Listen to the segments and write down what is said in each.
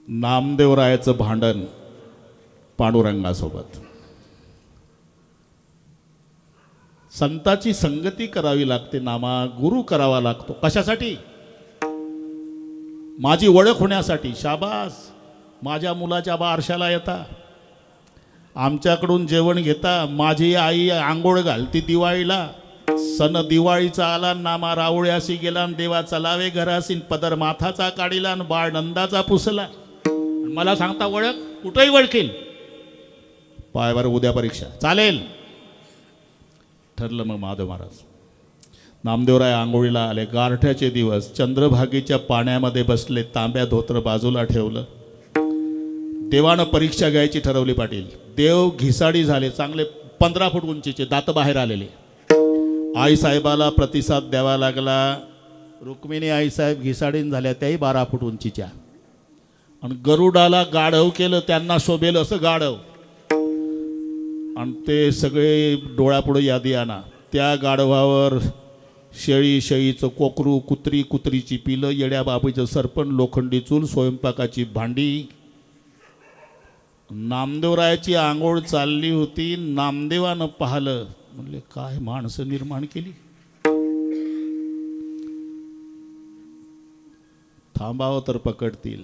नामदेवरायाचं भांडण पांडुरंगासोबत. संताची संगती करावी लागते, नामा गुरु करावा लागतो. कशासाठी? माझी ओळख होण्यासाठी. शाबास, माझ्या मुलाच्या बारशाला येता, आमच्याकडून जेवण घेता. माझी आई आंघोळ घालती दिवाळीला. सण दिवाळीचा आला, नामा रावळ्यासी गेला, देवाचा लावे घरासीन, पदर माथाचा काढिला आणि बाळ नंदाचा पुसला. मला सांगता ओळख? कुठेही ओळखेल. पायावर उद्या परीक्षा चालेल. ठरलं मग माधव महाराज. नामदेवराय आंघोळीला आले. गारठ्याचे दिवस, चंद्रभागेच्या पाण्यामध्ये बसले, तांब्या धोत्र बाजूला ठेवलं. देवानं परीक्षा घ्यायची ठरवली पाटील. देव घिसाडी झाले, चांगले 15 फूट उंचीचे, दात बाहेर आलेले. आई साहेबाला प्रतिसाद द्यावा लागला. रुक्मिणी आईसाहेब घिसाडीन झाल्या, त्याही 12 फूट उंचीच्या. आणि गरुडाला गाढव केलं, त्यांना शोभेल असं गाढव. आणि ते सगळे डोळ्यापुढे यादी आणा. त्या गाढवावर शेळी शेळीचं कोकरू, कुत्री कुत्रीची पिलं, येड्या बाबीचं सरपण, लोखंडी चूल, स्वयंपाकाची भांडी. नामदेवरायाची आंघोळ चालली होती. नामदेवानं पाहिलं, म्हणले काय माणसं निर्माण केली. थांबावं तर पकडतील.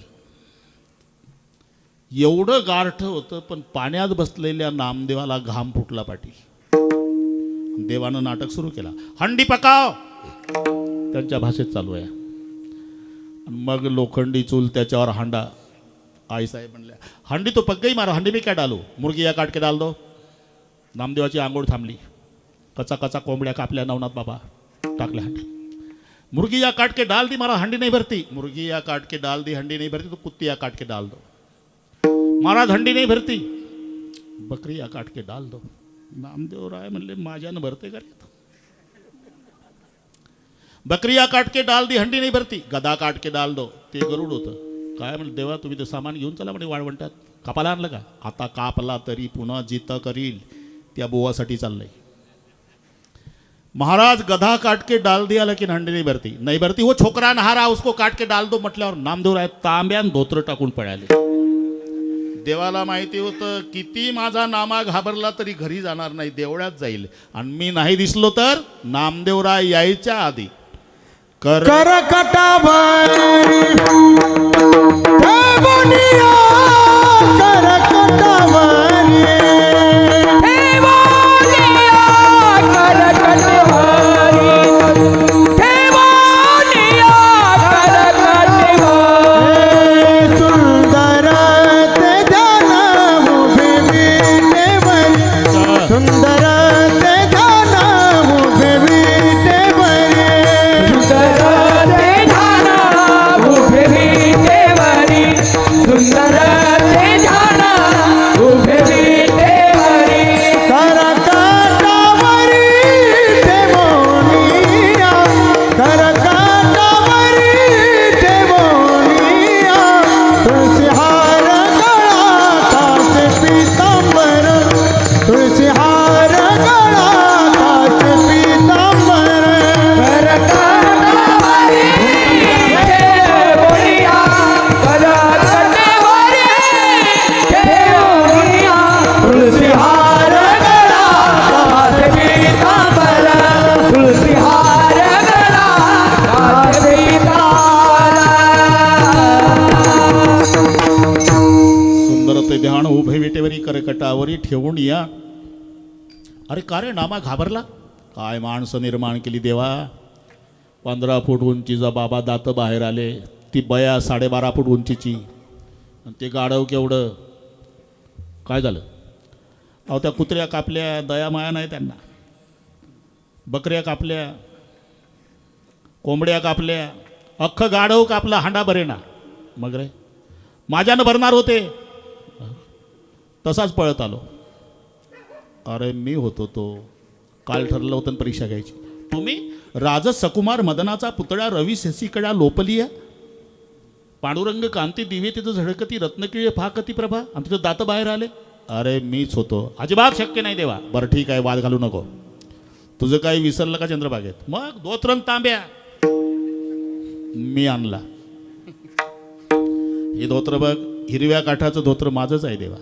एवढं गारठं होतं, पण पाण्यात बसलेल्या नामदेवाला घाम फुटला पाटील. देवानं नाटक सुरू केला. हंडी पकाव, त्यांच्या भाषेत चालू आहे. मग लोखंडी चूल, त्याच्यावर हांडा. आई साहेब म्हणल्या, हंडी तो पक गई मारो, हंडी मी काय डालू, मुर्गी या काट के डाल दो. नामदेवाची आंघोळ थांबली. कचा कचा कोंबड्या कापल्या नवनाथ बाबा, टाकल्या हंडी. मुर्गी या काट के डाल दी, मारा हंडी नहीं भरती. मुर्गी या काट के डाल दी, हंडी नहीं भरती, तो कुत्ती या काट के डाल दो. महाराज हंडी नहीं भरती, बकरी या काट के डाल दो. नामदेवराय म्हणले, माझ्यानं भरते का रे? बकरी या काट के डाल दी, हंडी नहीं भरती. गदा काट के डाल दो. ते गरुड होतं. काय म्हणलं, देवा तुम्ही ते सामान घेऊन चला म्हणे वाळवंटात. कापाला आणलं का? आता कापला तरी पुन्हा जितं करील, त्या बोवासाठी चाललंय. महाराज गधा काट के डाल दिया लेकिन हंडी नहीं भरती. नहीं भरती, वो छोकरा नहारा, उसको काट के डाल दो म्हटल्यावर नामदेवराय तांब्यान धोत्र टाकून पळाले. देवाला माहिती होतं, किती माझा नामा घाबरला तरी घरी जाणार नाही, देवळात जाईल. आणि मी नाही दिसलो तर नामदेवराय यायच्या आधी करकटावर करकटावरी ठेवून या. अरे का रे नामा घाबरला? काय माणसं निर्माण केली देवा. 15 फूट उंचीचा बाबा, दात बाहेर आले. ती बया 12.5 फूट उंचीची. आणि ते गाढव केवढं. काय झालं? अहो त्या कुत्र्या कापल्या, दया माया नाही त्यांना. बकऱ्या कापल्या, कोंबड्या कापल्या, अख्खं गाढव कापला, हांडा भरेना. मग रे माझ्यानं भरणार होते, तसाच पळत आलो. अरे मी होतो तो. काल ठरलं होतं परीक्षा घ्यायची. तुम्ही राज सकुमार मदनाचा पुतळा रवी शशीकडा लोपलीय. पांडुरंग कांती दिवे तिथं झळकती, रत्नकिळे फाकती प्रभा, आणि तिथं दात बाहेर आले. अरे मीच होतो. अजिबात शक्य नाही देवा. बरं ठीक आहे, वाद घालू नको. तुझं काही विसरलं का चंद्रबागेत? मग 2 तांब्या मी आणला. हे धोत्र बघ, हिरव्या काठाचं धोत्र माझंच आहे देवा.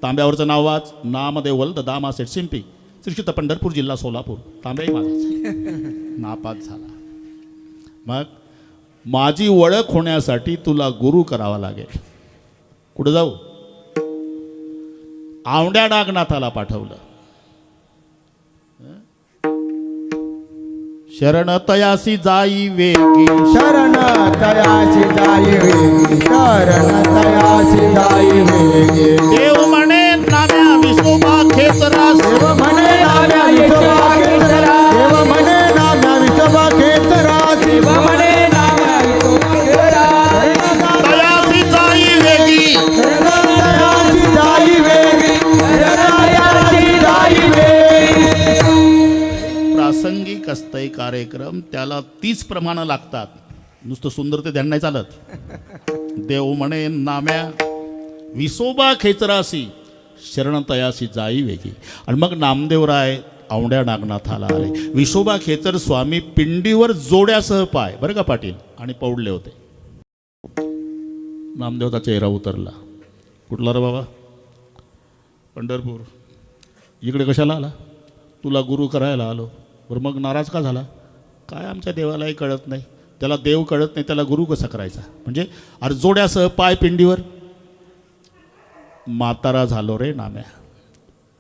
तांब्यावरचं नाव वाच, नामदेव दामा सेठ शिंपी, श्री क्षेत्र पंढरपूर, जिल्हा सोलापूर. तांब्याही माझाच. नापास झाला. मग माझी ओळख होण्यासाठी तुला गुरु करावा लागेल. कुठं जाऊ? औंड्या नागनाथाला पाठवलं. शरण तयासी जाई वेगी, शरण तयासी जाई वेगी, शरण तयासी जाई वेगी. देव म्हणे नाम्या विसोबा खेचरास, देव म्हणे नाम्या विसोबा खेचरास, देव म्हणे नाम्या विसोबा खेचरास, देव म्हणे नाम्या विसोबा खेचरास. तयासी जाई वेगी, शरण तयासी जाई वेगी, शरण तयासी जाई वेगी. प्रासंगिक असतंय कार्यक्रम, त्याला 30 प्रमाणं लागतात. नुसतं सुंदर ते ध्यान नाही चालत. देव म्हणे नाम्या विसोबा खेचरासी, शरण तयासी जाई वेगी. आणि मग नामदेवराय औंड्या नागनाथाला आले. विसोबा खेचर स्वामी पिंडीवर जोड्यासह पाय, बरं का पाटील, आणि पौडले होते. नामदेवचा चेहरा उतरला. कुठला रे बाबा? पंढरपूर. इकडे कशाला आला? तुला गुरु करायला आलो. बरं मग नाराज का झाला? काय आमच्या देवालाही कळत नाही, त्याला देव कळत नाही, त्याला गुरु कसा करायचा? म्हणजे अर्जोड्यासह पाय पिंडीवर. म्हातारा झालो रे नाम्या,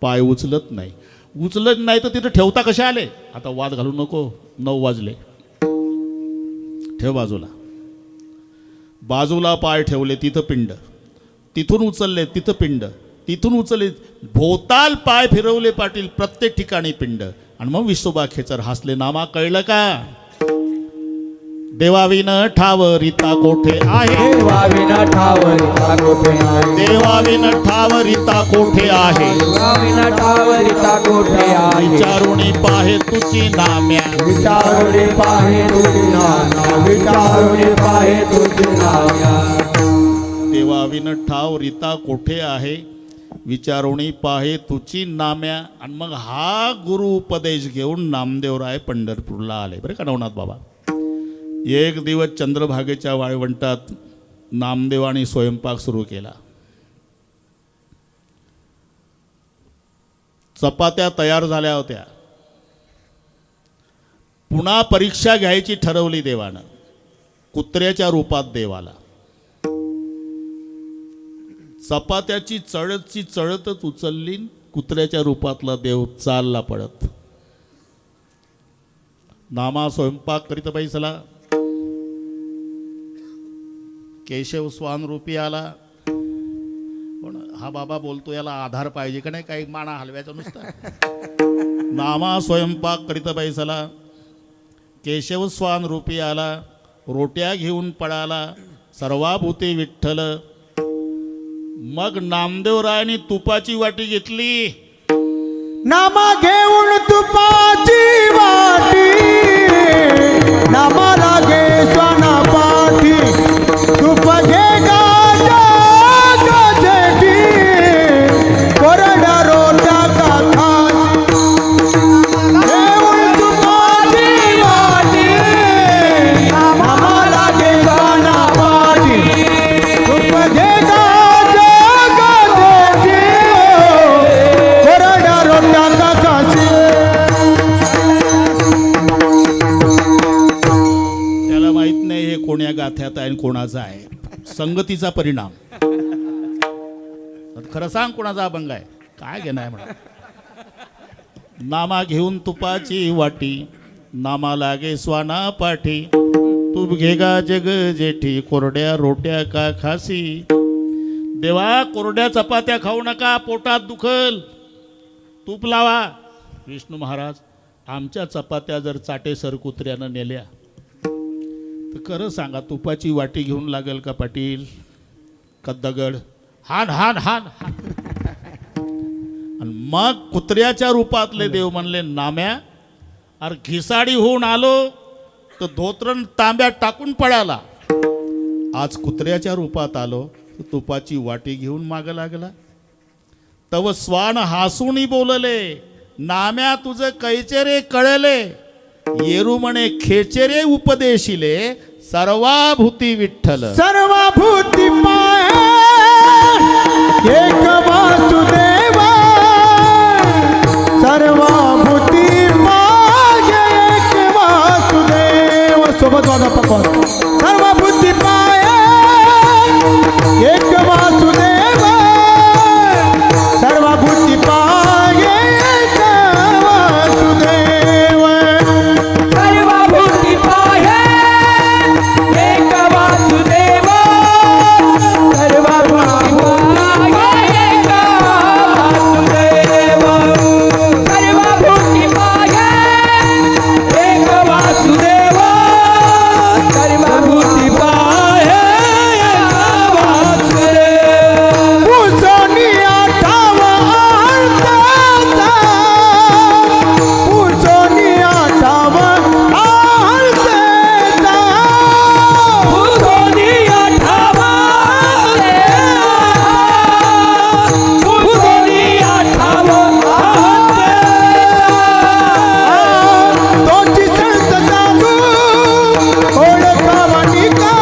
पाय उचलत नाही. उचलत नाही तर तिथं ठेवता कशा आले? आता वाद घालू नको, 9 वाजले. ठेव बाजूला. बाजूला पाय ठेवले, तिथं पिंड. तिथून उचलले, तिथं पिंड. तिथून उचलले, भोवताल पाय फिरवले पाटील, प्रत्येक ठिकाणी पिंड. आणि मग विसोबा खेचर हसले. नामा कळलं का? देवाविन ठावरिता कोठे आहे, देवाविन ठावरिता कोठे आहे, देवाविन ठावरिता कोठे आहे, देवाविन ठावरिता कोठे आहे. विचारुणी पाहे तुझी नाम्या, विचारुणी पाहे तुझी नाम्या, विचारुणी पाहे तुझी नाम्या. देवाविन ठावरिता कोठे आहे, विचारुणी पाहे तुझी नाम्या. आणि मग हा गुरु उपदेश घेऊन नामदेवराय पंढरपूरला आले. बरं का नवनाथ बाबा? एक दिवस चंद्रभागेच्या वाळवंटात नामदेवाने स्वयंपाक सुरू केला. चपात्या तयार झाल्या होत्या. पुन्हा परीक्षा घ्यायची ठरवली देवानं, कुत्र्याच्या रूपात देवाला. चपात्याची चळतच उचलली, कुत्र्याच्या रूपातला देव चालला पळत. नामा स्वयंपाक करीत बैसला. केशव स्वान रूपी आला. पण हा बाबा बोलतो, याला आधार पाहिजे का नाही? काही माना हलव्याचा नुसता. नामा स्वयंपाक करीत बैसला. केशव स्वान रूपी आला. रोट्या घेऊन पळाला. सर्वाभूते विठ्ठल. मग नामदेवरायांनी तुपाची वाटी घेतली. नामा घेऊन तुपाची वाटी, नामाला घे स्वाना पाठी. तुप घे गाजेटी, कोरडा रोटा का खाशी. घेऊन तुपाची वाटी, नामाला घे स्वाना पाठी. तुप घे कोण्या गाथ्यात आहे आणि कोणाचा आहे. संगतीचा परिणाम. खरं सांग, कोणाचा अभंग आहे? काय घेणार म्हणा. नामा घेऊन तुपाची वाटी, नामा लागे स्वाना पाठी. तूप घेगा जग जेठी, कोरड्या रोट्या का खासी. देवा, कोरड्या चपात्या खाऊ नका, पोटात दुखल. तूप लावा. विष्णू महाराज, आमच्या चपात्या जर चाटेसर कुत्र्यानं नेल्या तर खरं सांगा, तुपाची वाटी घेऊन लागेल का पाटील? का दगड? हान हान हान हान. आणि मग कुत्र्याच्या रूपातले देव म्हणले, नाम्या, अरे घिसाडी होऊन आलो तर धोत्रण तांब्यात टाकून पळाला. आज कुत्र्याच्या रूपात आलो तर तुपाची वाटी घेऊन माग लागला. तव स्वान हसूनी बोलले, नाम्या तुझं कैचे रे कळले. येरू म्हणे खेचे रे उपदेशिले, सर्वाभूती विठ्ठल सर्वभूती पाहे एक वासुदेव सर्वभूती पाहे एक वासुदेव सोबत वाजा पकवान सर्वभूती पाहे एक वासुदेव सर्वभूती पाहे एक वासुदेव सर्वभूती पाहे एक वासुदेव सर्वभूती पाहे एक वासुदेव सर्वभूती पाहे एक वासुदेव सर्वभूती पाहे एक वासुदेव पुसोनिया ठावा आलता पुसोनिया ठावा आलता भूतोनिया ठावाले भूतोनिया ठावाले तोची संत साधू ओळखावानी का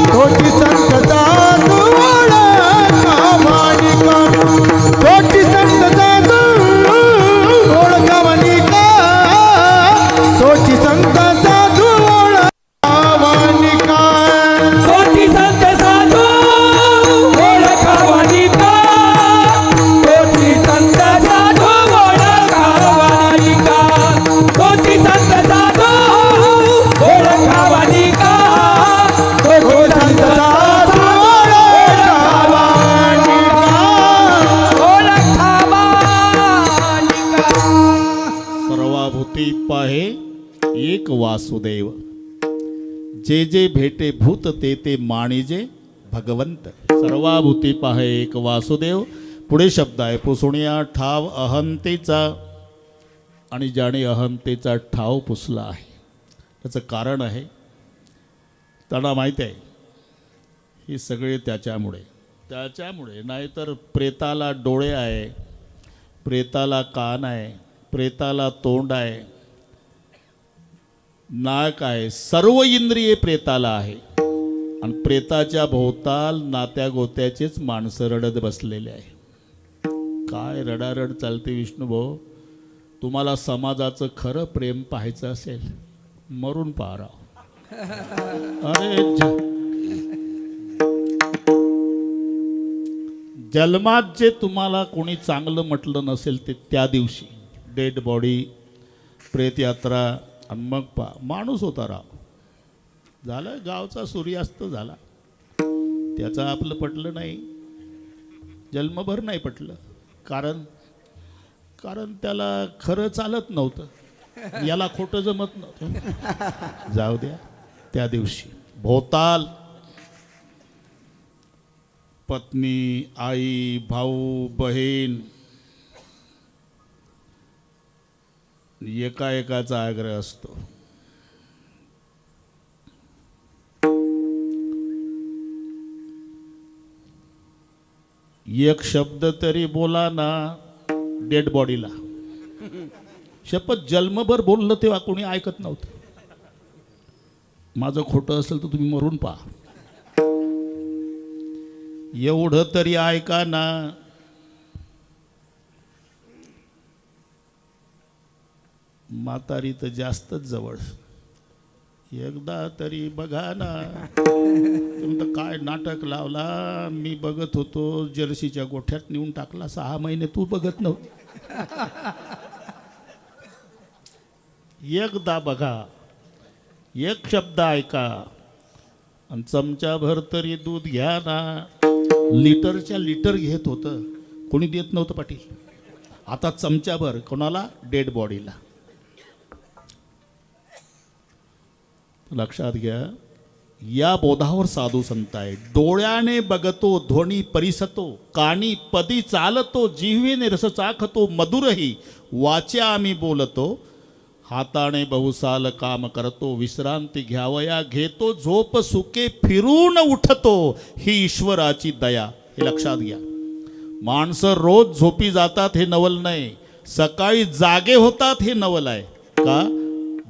तोची संत साधू ओळखावानी का तोची संत साधू ओळखावानी का तोची संत साधू ओळखावानी का कोटी संत साधू ओळखावानी का कोटी संत साधू ओळखावानी का कोटी संत साधू ओळखावानी का कोटी संत साधू ओळखावानी का सर्वाभूती पाहे एक वासुदेव जे जे भेटे भूत ते ते माणिजे भगवंत सर्वाभूती पाहे एक वासुदेव पुढे शब्द आहे पुसुणिया ठाव अहंतेचा आणि ज्याने अहंतेचा ठाव पुसला आहे त्याचं कारण आहे त्यांना माहीत आहे ही सगळे त्याच्यामुळे नाहीतर प्रेताला डोळे आहे प्रेताला कान आहे प्रेताला तोंड आहे नाक आहे सर्व इंद्रिये प्रेताला आहे आणि प्रेताच्या भोवताल नात्या गोत्याचेच माणसं रडत बसलेले आहे काय रडारड चालते विष्णुभाऊ तुम्हाला समाजाचं खरं प्रेम पाहायचं असेल मरून पहा राव अरे जन्मात जे तुम्हाला कोणी चांगलं म्हटलं नसेल ते त्या दिवशी डेड बॉडी प्रेतयात्रा आणि मग पहा माणूस होता राव झालं गावचा सूर्यास्त झाला त्याचं आपलं पटलं नाही जन्मभर नाही पटलं कारण त्याला खरं चालत नव्हतं याला खोटं जमत नव्हतं जाऊ द्या त्या दिवशी भोवताल पत्नी आई भाऊ बहीण एकाचा आग्रह असतो एक शब्द तरी बोला ना डेड बॉडीला शपथ जन्मभर बोललं तेव्हा कोणी ऐकत नव्हतं माझं खोटं असेल तर तुम्ही मरून पहा एवढं तरी ऐका ना म्हातारी तर जास्तच जवळ एकदा तरी बघा ना तुमचं काय नाटक लावला मी बघत होतो जर्सीच्या गोठ्यात नेऊन टाकला 6 महिने तू बघत नव्हतं एकदा बघा एक शब्द ऐका आणि चमचाभर तरी दूध घ्या ना लिटरच्या लिटर घेत होतं कोणी देत नव्हतं पाटील आता चमचाभर कोणाला डेड बॉडीला लक्षात घ्या या बोधावर साधू संत आहे डोळ्याने बघतो ध्वनी परिसतो कानी पदी चालतो जिव्हेने रस चाखतो मधुरही वाच्या आम्ही बोलतो हाताने बहुसाल काम करतो विश्रांती घ्यावया घेतो झोप सुके फिरून उठतो ही ईश्वराची दया हे लक्षात घ्या माणसं रोज झोपी जातात हे नवल नाही सकाळी जागे होतात हे नवल आहे का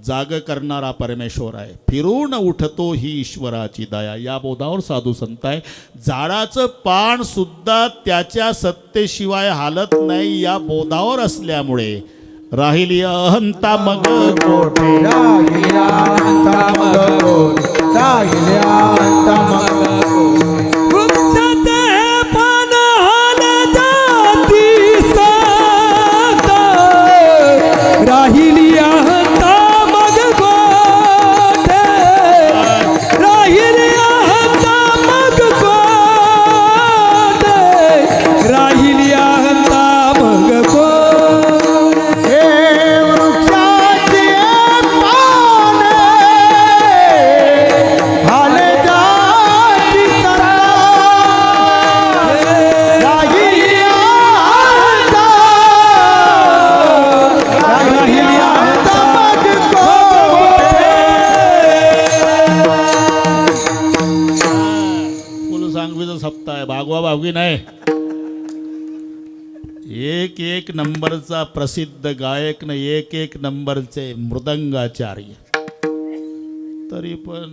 जाग करणारा परमेश्वर आहे. फिरून उठतो ही ईश्वराची दया. या बोधावर साधू संत आहे. झाडाचं पान सुद्धा त्याच्या सत्तेशिवाय हालत नाही या बोधावर असल्यामुळे राहिली अहंता मग कोठे. राहिल्या अंता मग कोठे, राहिल्या अंता मग कोठे. वृक्षाचे पान हालजाती सात, राहिली अहंता मग कोठे, राहिली अहंता मग कोठे, राहिली अहंता मग कोठे. हे वृक्षाची पाने हालजाती सत्ता, राहिली अहंता, राहिली अहंता मग कोठे. फुल सांगवीचा सप्ताह आहे. भागवा भागवी नाही. एक एक नंबरचा प्रसिद्ध गायक न एक एक नंबरचे मृदंगाचार्य. तरी पण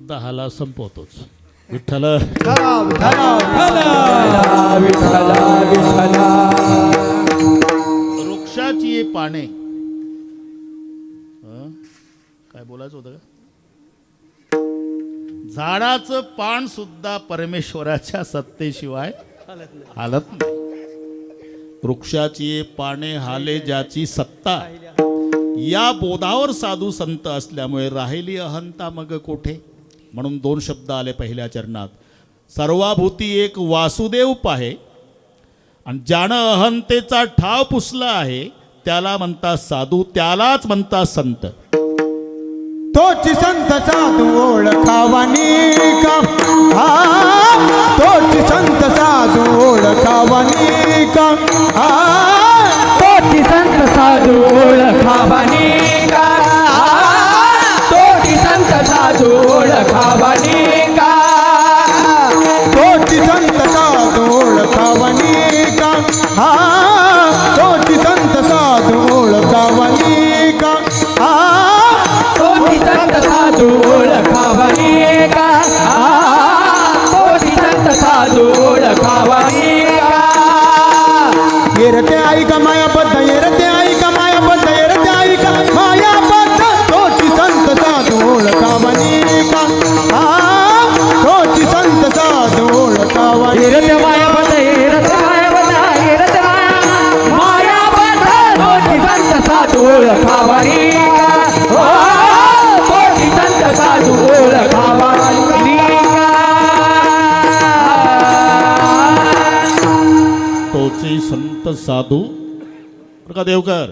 10ला संपवतोच. विठ्ठल विठ्ठला, विठ्ठला, विठ्ठला विठ्ठला. वृक्षाची ये पाने. हं? काय बोलायचं होतं का? झाडाचं पान सुद्धा परमेश्वराच्या सत्तेशिवाय हालत नाही. वृक्षाची ये पाने हाले ज्याची सत्ता. या बोधावर साधू संत असल्यामुळे राहिली अहंता मग कोठे. म्हणून 2 शब्द आले पहिल्या चरणात. सर्वाभूती एक वासुदेव पाहे, आणि ज्यानं अहंतेचा ठाव पुसला आहे त्याला म्हणतात साधू, त्यालाच म्हणतात संत. तोची संत साधू ओळखावानी का, हा तोची संत साधू ओळखावानी का, हा तोटी संत साधू ओळखावानी का, तोटी संत साधू ओळखावानी का, तोची संत साधू ओळखावानी का, हा तोची संत साधू ओळखावानी का, हा तोटी संत साधू ओळखावानी का, तोटी संत साधू ओळखावानी का. येरते आई का मायाबद्ध, येरते आई का मायाबद्ध, येरते आई का मायाबद्ध, तोची संत साधू ओळखावानी का, हा तोची संत साधू ओळखावानी इरत मायाबद्ध, इरत मायाबद्ध, इरत मायाबद्ध, तोटी संत साधू ओळखावानी का, तोटी संत साधू ओळखावानी का. तोचे संत साधू बरं का देवकर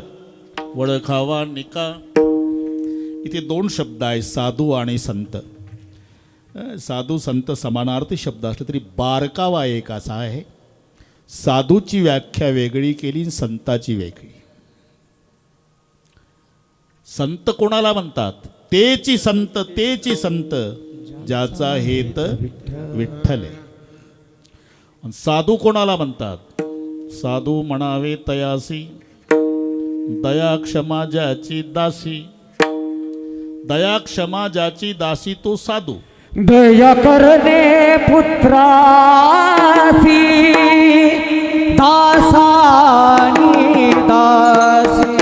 ओळखावा निका. इथे 2 शब्द आहे, साधू आणि संत. साधू संत समानार्थी शब्द असले तरी बारकावा एक असा आहे. साधूची व्याख्या वेगळी केली, संताची वेगळी. संत कोणाला म्हणतात? तेची संत, तेची संत ज्याचा हेत विठ्ठल आहे. आणि साधू कोणाला म्हणतात? साधू म्हणावे तयासी, दया क्षमा ज्याची दासी. दया क्षमा ज्याची दासी तो साधू. दया करणे पुत्रासी, दासानी दासी,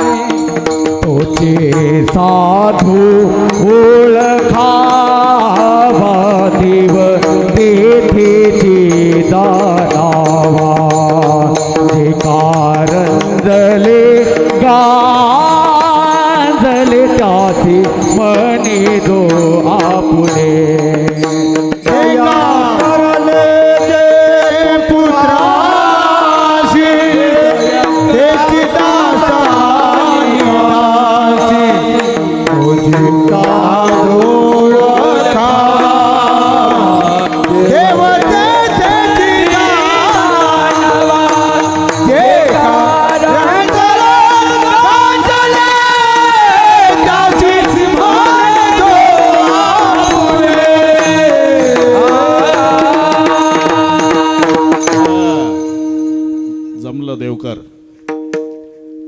तोचे साधू ओळखावा देव तेथेची दारावा. जे कारंजले गांजले त्याचे मनी दो आपुले.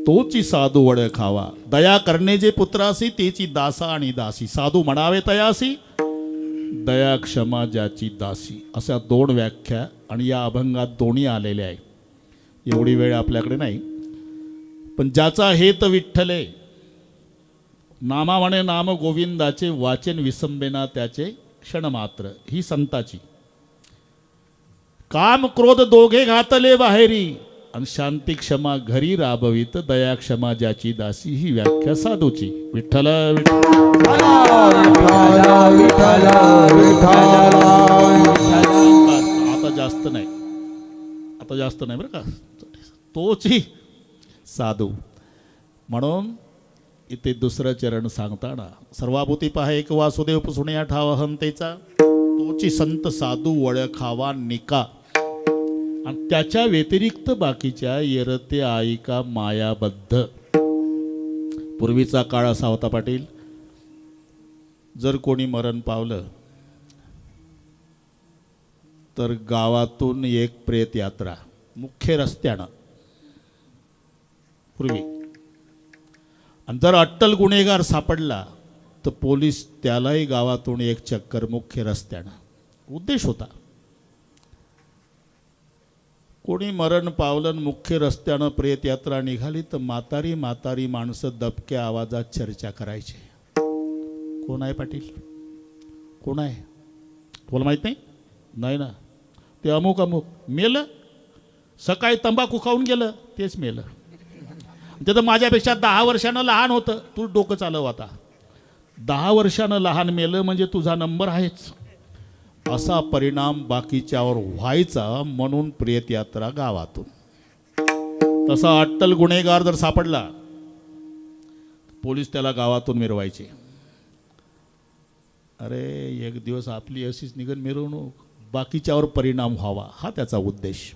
तोची साधू ओळखावा. दया करणे जे पुत्रासी तेची दासा आणि दासी. साधू म्हणावे तयासी, दया क्षमा ज्याची दासी. अशा दोन व्याख्या आणि या अभंगात दोन्ही आलेल्या आहे. एवढी वेळ आपल्याकडे नाही, पण ज्याचा हेत विठ्ठले, नामा म्हणे नाम गोविंदाचे, वाचन विसंबेना त्याचे क्षण मात्र. ही संताची. काम क्रोध दोघे घातले बाहेरी, आणि शांती क्षमा घरी राबवित, दया क्षमा ज्याची दासी. ही व्याख्या साधूची. विठ्ठल आता जास्त नाही, आता जास्त नाही बरं का. तोची साधू. म्हणून इथे दुसरं चरण सांगताना सर्वाभूती पहा एक वासुदेव पुसुण्या ठाव हंतेचा, तोची संत साधू ओळखावा निका. आणि त्याच्या व्यतिरिक्त बाकीच्या येरते आईका मायाबद्ध. पूर्वीचा काळ असा होता पाटील, जर कोणी मरण पावलं तर गावातून एक प्रेत यात्रा मुख्य रस्त्यानं पूर्वी. आणि जर अट्टल गुन्हेगार सापडला तर पोलीस त्यालाही गावातून एक चक्कर मुख्य रस्त्यानं. उद्देश होता, कोणी मरण पावलं मुख्य रस्त्यानं प्रेत यात्रा निघाली तर म्हातारी म्हातारी माणसं दबक्या आवाजात चर्चा करायची. कोण आहे पाटील, कोण आहे, तुला माहीत नाही? नाही ना, ते अमुक अमुक मेलं, सकाळी तंबाखू खाऊन गेलं, तेच मेलं. ते तर माझ्यापेक्षा 10 वर्षानं लहान होतं. तू डोकं चालव आता. 10 वर्षानं लहान मेलं म्हणजे तुझा नंबर आहेच. असा परिणाम बाकीच्यावर व्हायचा म्हणून प्रेत यात्रा गावातून. तसा अट्टल गुन्हेगार जर सापडला पोलीस त्याला गावातून मिरवायचे. अरे एक दिवस आपली अशीच निघन मिरवणूक, बाकीच्यावर परिणाम व्हावा हा त्याचा उद्देश.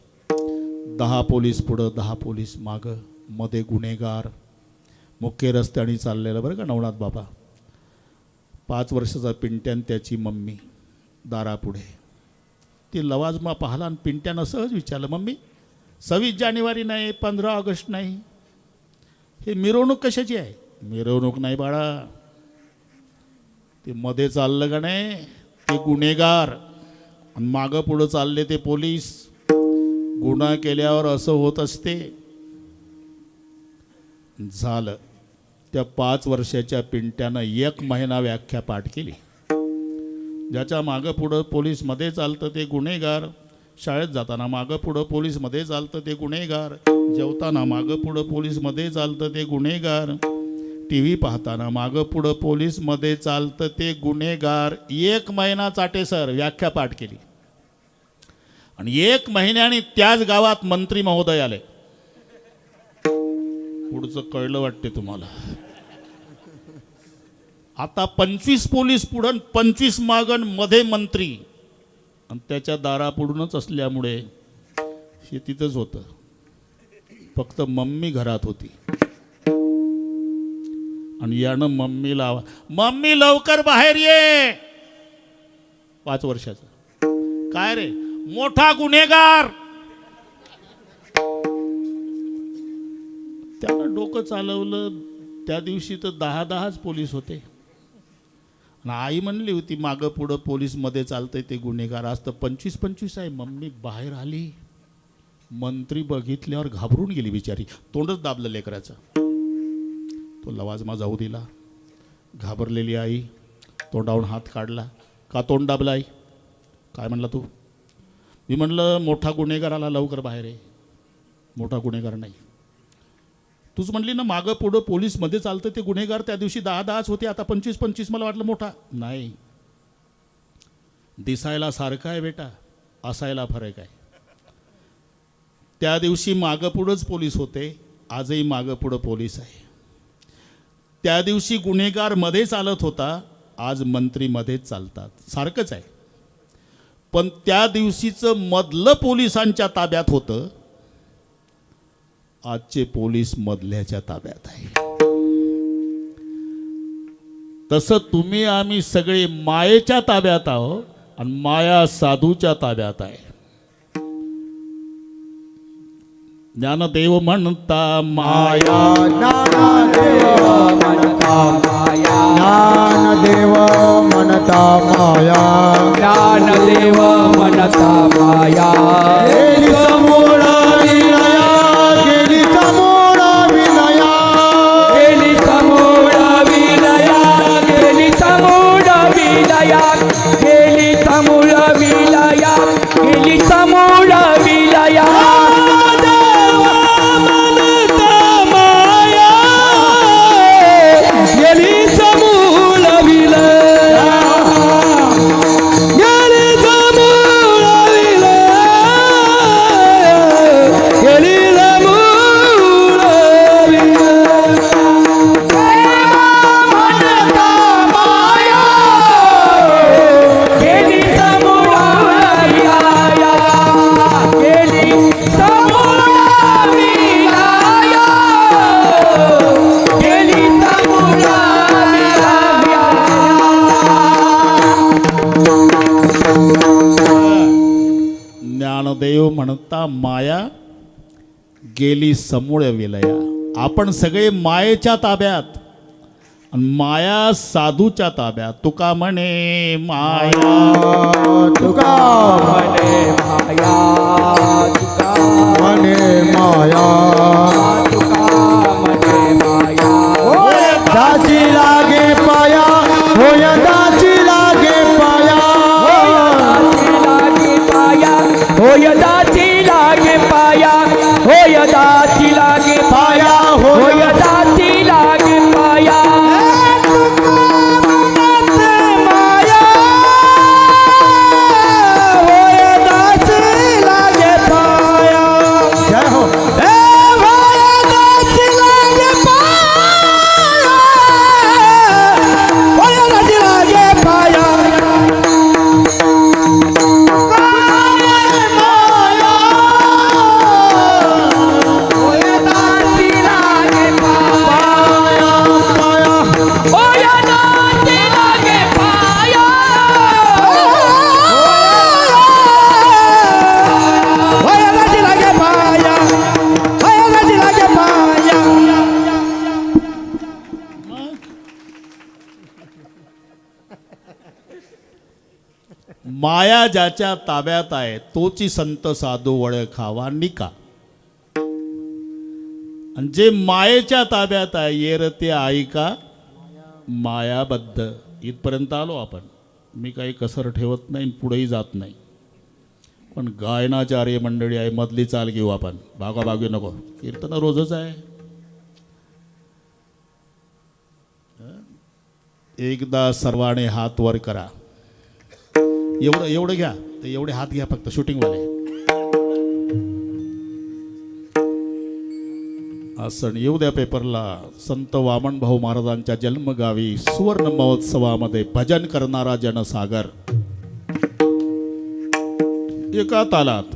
10 पोलीस पुढं 10 पोलीस मागं, मध्ये गुन्हेगार, मुख्य रस्त्याने चाललेलं बरं का नवनाथ बाबा. 5 वर्षाचा पिंट्यान त्याची मम्मी दारापुढे. ते लवाजमा पाहला आणि पिंट्यानं सहज विचारलं, मम्मी 26 जानेवारी नाही, 15 ऑगस्ट नाही, हे मिरवणूक कशाची आहे? मिरवणूक नाही बाळा, ते मध्ये चाललं का नाही ते गुन्हेगार आणि मागं पुढं चालले ते पोलीस. गुन्हा केल्यावर असं होत असते. झालं. त्या 5 वर्षाच्या पिंट्यानं 1 महिना व्याख्या पाठ केली. ज्याच्या मागं पुढं पोलीस मध्ये चालतं ते गुन्हेगार, शाळेत जाताना मागं पुढं पोलीस मध्ये चालतं ते गुन्हेगार, जेवताना मागं पुढं पोलीस मध्ये चालतं ते गुन्हेगार, टी व्ही पाहताना मागं पुढं पोलीस मध्ये चालतं ते गुन्हेगार. 1 महिना चाटे सर व्याख्या पाठ केली. आणि 1 महिन्याने त्याच गावात मंत्री महोदय आले. पुढचं कळलं वाटते तुम्हाला. आता 25 पोलीस पुढं 25 मागण मध्ये मंत्री, आणि त्याच्या दारापुढूनच असल्यामुळे हे तिथंच होतं. फक्त मम्मी घरात होती. आणि यानं मम्मीला, मम्मी लवकर बाहेर ये. 5 वर्षाचा. काय रे, मोठा गुन्हेगार. त्यानं डोकं चालवलं. त्या दिवशी तर 10-10च पोलीस होते. आणि आई म्हणली होती मागं पुढं पोलीस मध्ये चालतंय ते गुन्हेगार. आज तर 25-25 आहे. मम्मी बाहेर आली. मंत्री बघितल्यावर घाबरून गेली बिचारी. तोंडच दाबलं लेकराचं. तो लवाजमा जाऊ दिला. घाबरलेली आई तोंडावून हात काढला. का तोंड दाबला आई? काय म्हणला तू? मी म्हणलं मोठा गुन्हेगार आला, लवकर बाहेर आहे. मोठा गुन्हेगार नाही. तूच म्हणली ना मागं पुढं पोलीसमध्ये चालतं ते गुन्हेगार. त्या दिवशी 10-10च होते, आता 25-25. मला वाटलं मोठा. नाही, दिसायला सारखा आहे बेटा, असायला फरक आहे. त्या दिवशी मागं पुढंच पोलीस होते, आजही मागं पुढं पोलीस आहे. त्या दिवशी गुन्हेगार मध्ये चालत होता, आज मंत्री मध्येच चालतात. सारखंच आहे. पण त्या दिवशीचं मधलं पोलिसांच्या ताब्यात होतं, आजचे पोलीस मधल्याच्या ताब्यात आहे. तसं तुम्ही आम्ही सगळे मायेच्या ताब्यात आहोत आणि माया साधूच्या ताब्यात आहे. ज्ञानदेव म्हणता माया ज्ञानदेव म्हणता माया ज्ञानदेव म्हणता माया ज्ञानदेव म्हणता माया गेली समूळ विलया गेली समूळ विलया गेली समूळ विलया गेली समूळ विलया गेली समूळ विलया गेली समूळ विलया गेली समूळ विलया गेली समूळ विलया गेली समूळ गेली समूळ विलया गेली समूळ विलया गेली समूळ ज्ञानदेव म्हणता माया गेली समूळ विलया. आपण सगळे मायेच्या ताब्यात आणि माया साधूच्या ताब्यात. तुका म्हणे माया तुका मने माया तुका म्हणे माया तुका मने माया दाची लागे पाया होय दाची लागे पाया लागे पाया होय दाची लागे पाया होय दाची लागे पाया होय दाची लागे पाया माया होय दाची लागे पाया जय हो होय दाची लागे पाया होय दाची लागे पाया माया ज्याच्या ताब्यात आहे तोची संत साधू ओळखावा निका. आणि जे मायेच्या ताब्यात आहे येर ते ऐका मायाबद्ध. इथपर्यंत आलो आपण. मी काही कसर ठेवत नाही आणि पुढेही जात नाही. पण गायनाचार्य मंडळी आहे, मधली चाल घेऊ आपण. भागाभागी नको. कीर्तन रोजच आहे. एकदा सर्वाने हात वर करा. एवढं घ्या. ते एवढे हात घ्या फक्त शूटिंगवाले. असं येऊ द्या पेपरला. संत वामन भाऊ महाराजांच्या जन्मगावी सुवर्ण महोत्सवामध्ये भजन करणारा जनसागर. एका तालात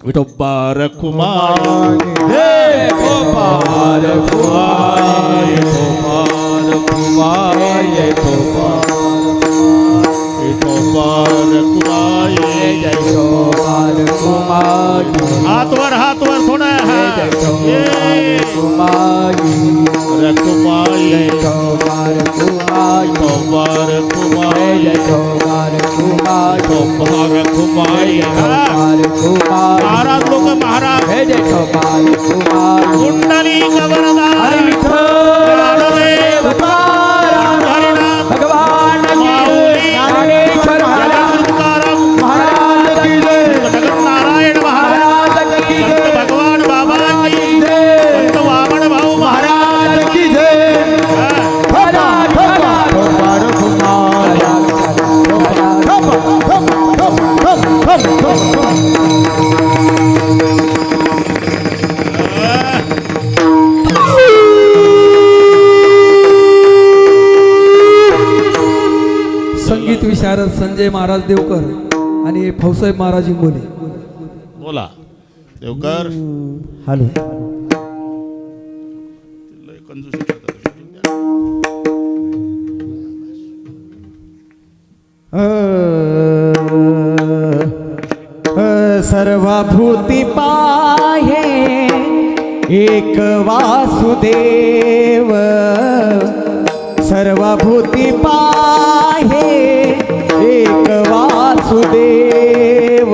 विठोबा रखुमाई हे गोपाल कुमार गोपाल कुमार विठोबा रखुमाई. जय गोपाल कुमार हात वर थोडा कुमारी रखुमाई गोपाल कुमार विठोबा रखुमाई जय गोपाल कुमार विठोबा रखुमाई. गोपाल कुमार महाराज लोक महाराज हे जय गोपाल कुमार कुंडली गवरदार विठ्ठल भगवान ज्ञानेश्वर महाराज की जय नारायण महाराज महाराज की संत जय भगवान बाबा की जय संत वामन भाऊ महाराज महाराज की जय भला भला गोपाळ कुमार थप थप थप थप थप थप. संगीत विशारद संजय महाराज देवकर आणि भाऊसाहेब महाराज इंगोले. बोला देवकर. हॅलो लय कंजूसी करतात. सर्वभूती पाहे एक वासुदेव, सर्वभूती पाहे एक वासुदेव,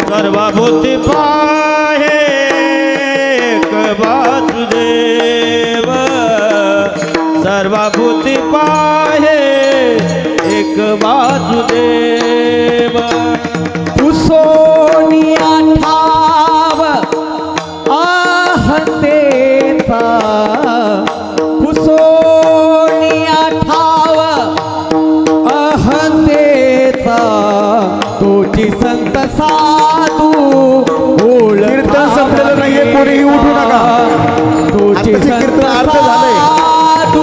सर्वभूती पाहे एक वासुदेव, सर्वभूती पाहे एक वासुदेव. पुसोनिया ठाव आहतेचा, पुसोनिया ठाव अहंतेचा, तोची संत साधू ओळखा. कीर्तन संपलेलं नाहीये, कोणीही उठू नका. तोची आताचे संत कीर्तन अर्ध झालंय. साधू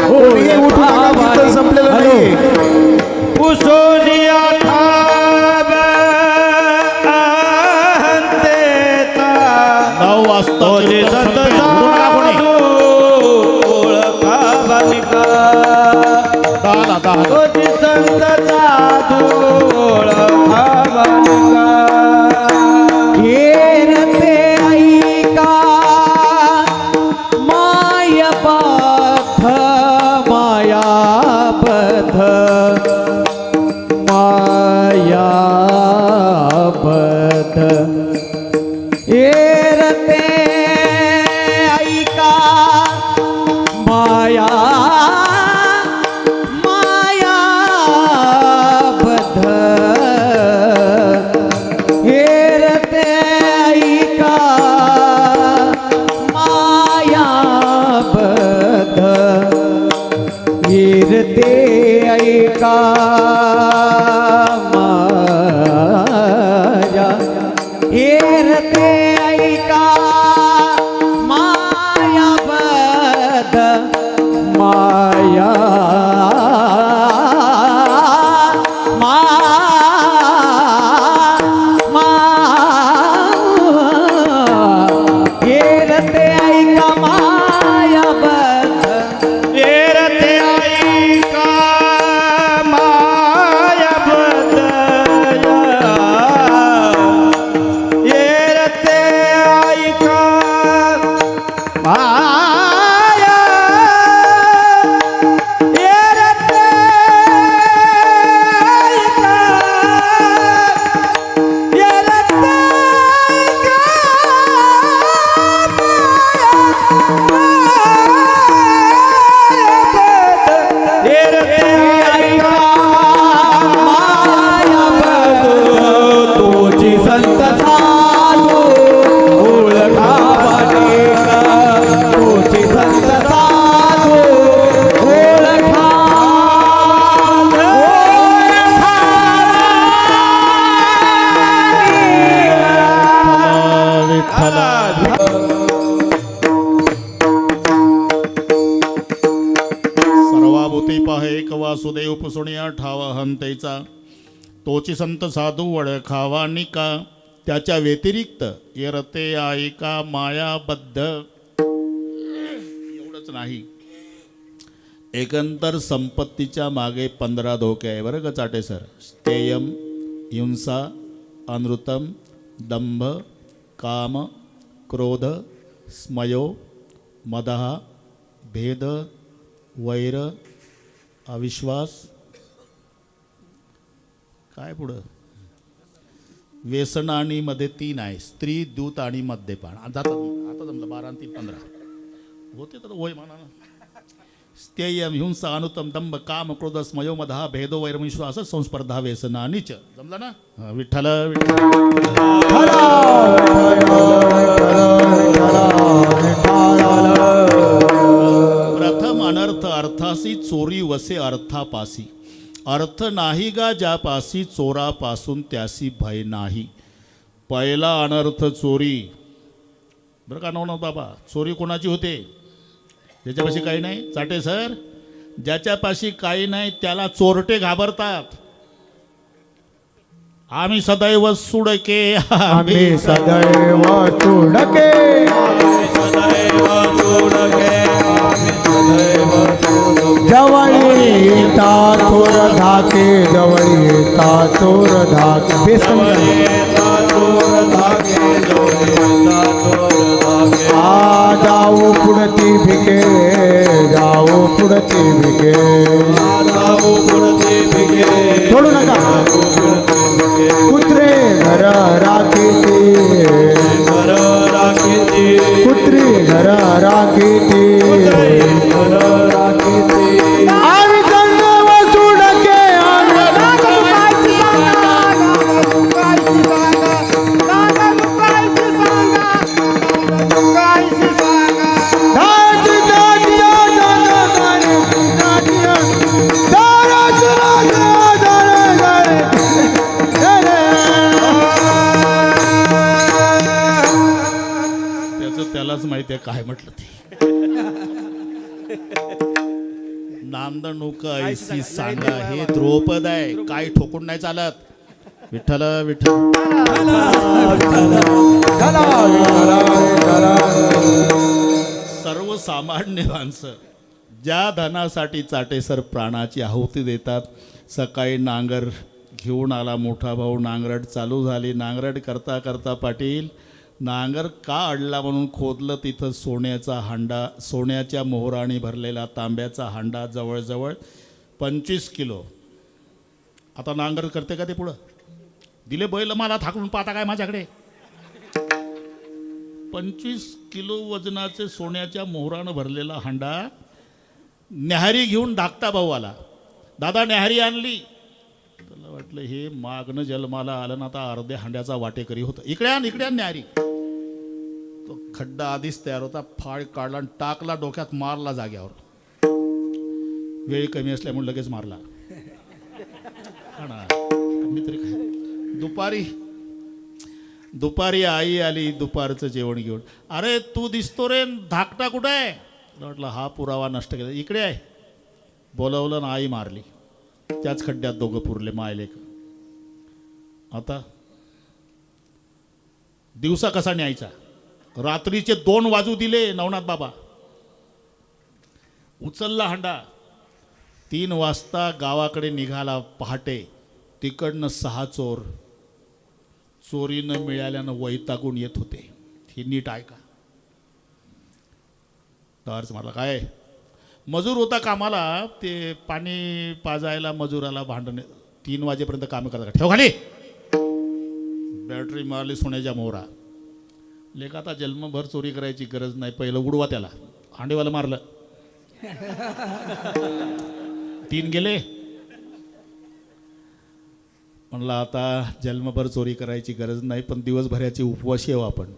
कोणीही उठू नका, कीर्तन संपलेलं नाहीये. पुसोनिया ठाव अहंतेचा, 9 वाजता तोची कीर्तन संत संपेल. उठू नका कोणी. साधू ओळखा बालिका, 10. तोची संत साधू ओळखा बालिका. येरते ऐका मायाबद्ध, मायाबद्ध, मायाबद्ध. येरते ऐका माया, मायाबद्ध. हेरते ऐका मायाबद्ध, हेरते ऐका माया, हेरते ऐका मायाबद्ध, माया येरते ऐका मायाबद्ध, येरते ऐका मायाबद्ध, येरते ऐका माया, येरते ऐका, येरते तोची संत साधू ओळखा बालिका, तोची संत साधू ओळखा, सर्वाभूती पाहे एक वासुदेव, पुसुनिया ठाव हंतेचा, तोची संत साधू ओळखावा निका. त्याच्या व्यतिरिक्त येरते ऐका मायाबद्ध. एवढंच नाही, एकंदर संपत्तीच्या मागे 15 धोके आहे बरं का चाटे सर. स्थेयम, हिंसा, अनृतम, दंभ, काम, क्रोध, स्मयो, मदः, भेद, वैर, अविश्वास, काय पुढं व्यसन आणि मध्ये 3 आहे, स्त्री, दूत आणि मद्यपान. आता जमलं 12 आणि 3 15 होते तर होय म्हणा. स्थेयम, हिंसा, अनुतम, दंभ, काम, क्रोध, स्मयो, मदः, भेदो, वैर, विश्वास, संस्पर्धा, व्यसन आणि च. जमलं ना. विठ्ठल प्रथम अनर्थ अर्थासी, चोरी वसे अर्थापासी. अर्थ नाही गा ज्यापासी, चोरापासून त्यासी भय नाही. पहिला अनर्थ चोरी बरं का. नवनाथ बाबा, चोरी कोणाची होते? ज्याच्यापाशी काही नाही. चाटे सर, ज्याच्यापाशी काही नाही त्याला चोरटे घाबरतात. आम्ही सदैव सुडके, आम्ही सदैव सुडके, जवळी येता चोर धाके, जवळी येता चोर धाके. बेसन पुढती भिके जाओ पुढती भिके सोडू नका कुत्रे घर राखीती कुत्री घर राखीती आम्ही चंद्र वसुडके त्याचं त्यालाच माहिती आहे काय म्हटलं ते. नांदणूक ऐसी सांगा हे द्रौपद आहे, काय ठोकून नाही चालत. विठ्ठल विठ्ठल. सर्वसामान्य माणसं ज्या धनासाठी चाटेसर प्राणाची आहुती देतात. सकाळी नांगर घेऊन आला मोठा भाऊ, नांगरट चालू झाली. नांगरट करता करता पाटील नांगर का अडला म्हणून खोदलं. तिथं सोन्याचा हांडा, सोन्याच्या मोहराने भरलेला तांब्याचा हांडा, जवळजवळ 25 किलो. आता नांगर करते का ते पुढं दिले बैल मला थाकून पाहता काय माझ्याकडे. 25 किलो वजनाचे सोन्याच्या मोहरानं भरलेला हांडा. न्याहारी घेऊन धाकटा भाऊ आला. दादा न्याहारी आणली. त्याला वाटलं हे मागणं जन्माला आलं ना, आता अर्ध्या हांड्याचा वाटेकरी होतं. इकडे आण न्याहारी. तो खड्डा आधीच तयार होता. फाळ काढला आणि टाकला डोक्यात, मारला जाग्यावर. वेळ कमी असल्यामुळे लगेच मारला. हा ना, मी तरी काय. दुपारी आई आली दुपारचं जेवण घेऊन. अरे तू दिसतो रे, धाकटा कुठं आहे. म्हटलं हा पुरावा नष्ट केला. इकडे आहे. बोलवलं ना, आई मारली. त्याच खड्ड्यात दोघं पुरले मायलेक. आता दिवसा कसा न्यायचा. रात्रीचे 2 वाजू दिले. नवनाथ बाबा उचलला हांडा. 3 वाजता गावाकडे निघाला पहाटे. तिकडनं 6 चोर चोरीनं मिळाल्यानं वैतागून येत होते. ही नीट ऐका. टॉर्च मारला. काय मजूर होता कामाला. ते पाणी पाजायला मजुराला भांडण. 3 वाजेपर्यंत काम करता. ठेव खाली. बॅटरी मारली सोन्याच्या मोहरा. लेख आता जन्मभर चोरी करायची गरज नाही, पहिलं उडवा त्याला. हांडेवाला मारलं. 3 गेले. म्हणलं आता जन्मभर चोरी करायची गरज नाही, पण दिवसभराची उपवाशी येऊ आपण.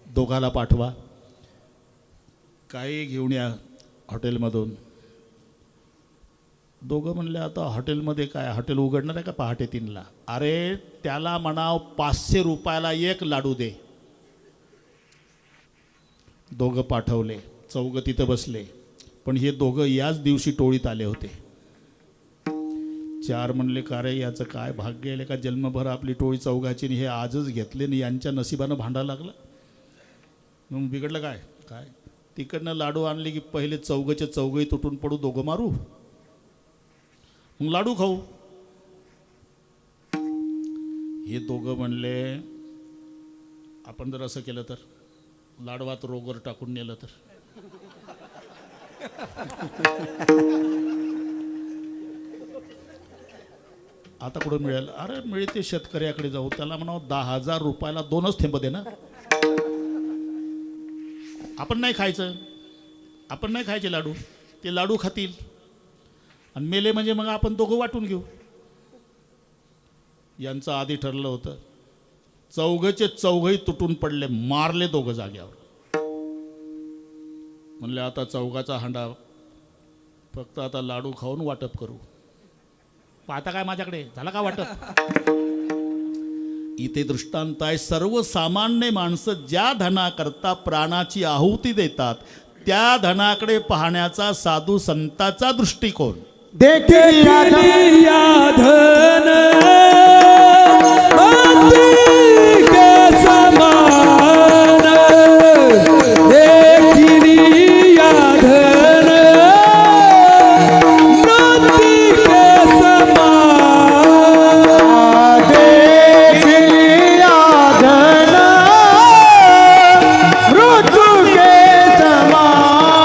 दोघाला पाठवा, काही घेऊन या हॉटेलमधून. दोघं म्हणले आता हॉटेलमध्ये काय, हॉटेल उघडणार आहे का पहाटे 3ला. अरे त्याला म्हणाव 500 रुपयाला 1 लाडू दे. दोघं पाठवले. चौघं तिथं बसले. पण हे दोघं याच दिवशी टोळीत आले होते. 4 म्हणले का रे याचं काय भाग्य आहे का, जन्मभर आपली टोळी चौघाची हे आजच घेतले नाही. यांच्या नशिबानं भांडायला लागलं. मग बिघडलं काय. काय तिकडनं लाडू आणले की पहिले चौघचे चौघही तुटून पडू, दोघं मारू, मग लाडू खाऊ. हे दोघं म्हणले आपण जर असं केलं तर, लाडवात रोगर टाकून नेलं तर. आता कुठं मिळेल. अरे मिळते शेतकऱ्याकडे जाऊ, त्याला म्हणावं 10,000 रुपयाला 2च थेंब दे ना. आपण नाही खायचं, आपण नाही खायचे लाडू, ते लाडू खातील आणि मेले म्हणजे मग आपण दोघं वाटून घेऊ. यांचं आधी ठरलं होतं. चौघचे चौघही तुटून पडले, मारले दोघं जाग्यावर. म्हणले आता चौघाचा हांडा, फक्त आता लाडू खाऊन वाटप करू. पाहता काय माझ्याकडे, झाला का वाटप. इथे दृष्टांत आहे. सर्वसामान्य माणसं ज्या धनाकरता प्राणाची आहुती देतात, त्या धनाकडे पाहण्याचा साधू संताचा दृष्टिकोन. देखील या धन अति के समान, देखील या धन अति के समान, देखील धन मृत्यू के समान.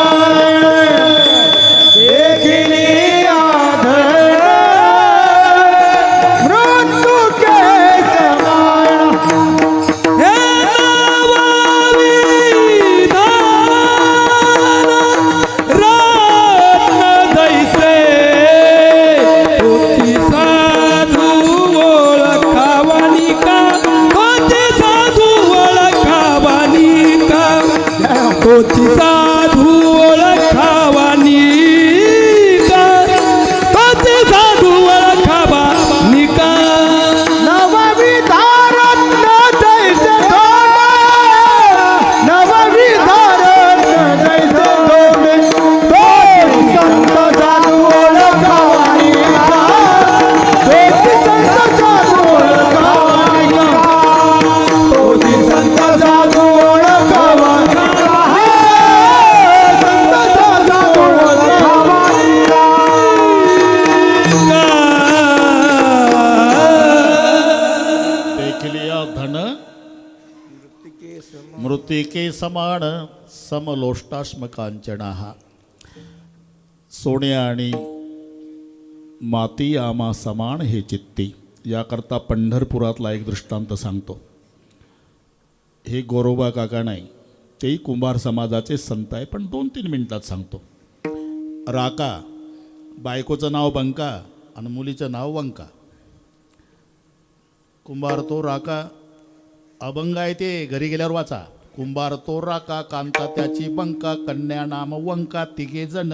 मृत्तिके समान समलोष्टाश्म कांचना. सोने आणि माती आमा समान हे चित्ती. याकरता पंढरपुरातला एक दृष्टांत सांगतो. हे गोरोबा काका नाही, तेही कुंभार समाजाचे संत आहे, पण 2-3 मिनिटात सांगतो. राका, बायकोचं नाव बंका आणि मुलीचं नाव वंका. कुंभार तो राका, अभंग आहे ते, घरी गेल्यावर वाचा. कुंभार तो राका, कांता त्याची बंका, कन्या नाम वंका, तिघे जण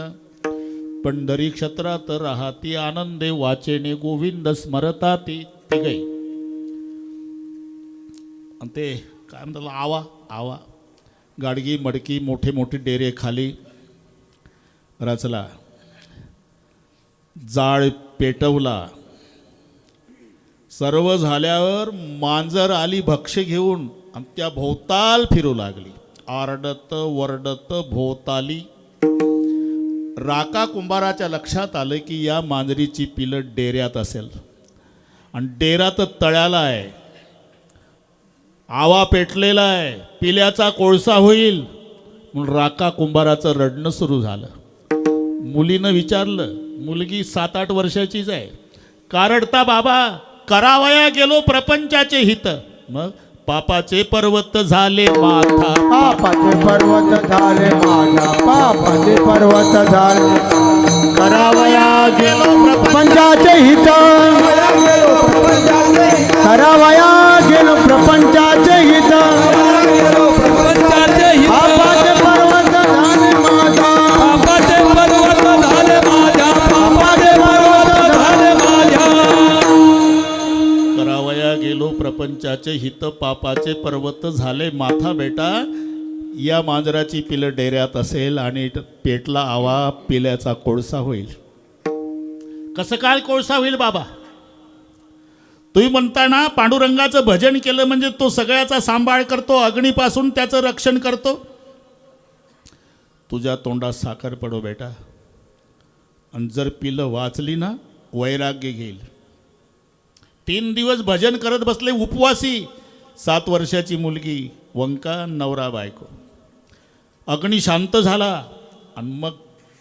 पंढरी क्षेत्रात राहती आनंदे, वाचेने गोविंद स्मरता ती तिघे. आणि ते काय म्हणतात, आवा आवा गाडगी मडकी मोठे मोठे डेरे खाली रचला. जाळ पेटवला. सर्व झाल्यावर मांजर आली भक्ष्य घेऊन आणि त्या भोवताल फिरू लागली. आरडत वरडत भोवताली. राका कुंभाराच्या लक्षात आलं की या मांजरीची पिलं डेऱ्यात असेल आणि डेरा तर तळ्याला आहे. आवा पेटलेला आहे, पिल्याचा कोळसा होईल म्हणून राका कुंभाराचं रडणं सुरू झालं. मुलीनं विचारलं, मुलगी 7-8 वर्षाचीच आहे, का रडता बाबा? करावया गेलो प्रपंचाचे हित, मग पापाचे पर्वत झाले माथा. पापाचे पर्वत झाले माझ्या, पापाचे पर्वत झाले. करावया गेलो प्रपंचाचे हित, करावया गेलो प्रपंचाचे हित. प्रपंचाचे हित, पापाचे पर्वत झाले माझा, पापाचे पर्वत झाले माझ्या, पापाचे पर्वत झाले माझ्या. करावया गेलो प्रपंचाचे हित, पापाचे पर्वत झाले माथा. बेटा, या मांजराची पिलं डेऱ्यात असेल आणि पेटला आवा, पिल्याचा कोळसा होईल. कसं काय कोळसा होईल बाबा? तुम्ही म्हणताना पांडुरंगाचं भजन केलं म्हणजे तो सगळ्याचा सांभाळ करतो, अग्नीपासून त्याचं रक्षण करतो. तुझ्या तोंडात साखर पडो बेटा, आणि जर पिलं वाचली ना, वैराग्य घेईल. 3 दिवस भजन करत बसले उपवासी. 7 वर्षाची मुलगी वंका, नवरा बायको. अग्नी शांत झाला आणि मग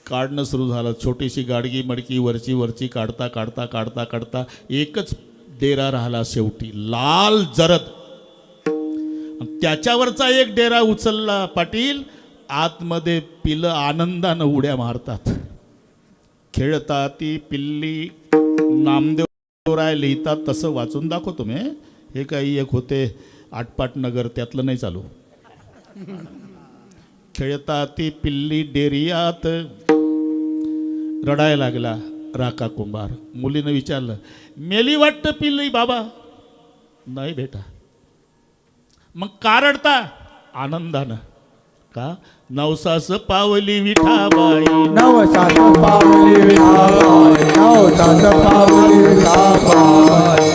काढणं सुरू झालं. छोटीशी गाडगी मडकी वरची वरची काढता काढता काढता काढता एकच डेरा राहिला शेवटी, लाल जरद. त्याच्यावरचा एक डेरा उचलला पाटील. आतमध्ये पिलं आनंदानं उड्या मारतात. खेळता ती पिल्ली. नामदेव राय लिहितात तसं वाचून दाखवतो मी. हे काही एक होते आटपाट नगर, त्यातलं नाही चालू. खेळता ती पिल्ली डेरियात. रडायला लागला राका कुंभार. मुलीनं विचारलं, मेली वाटतं पिल्ली बाबा? नाही बेटा. मग का रडता? आनंदानं. का? नवसास पावली विठाबाई, नवसास पावली विठाबाई, नवसास पावली विठाबाई.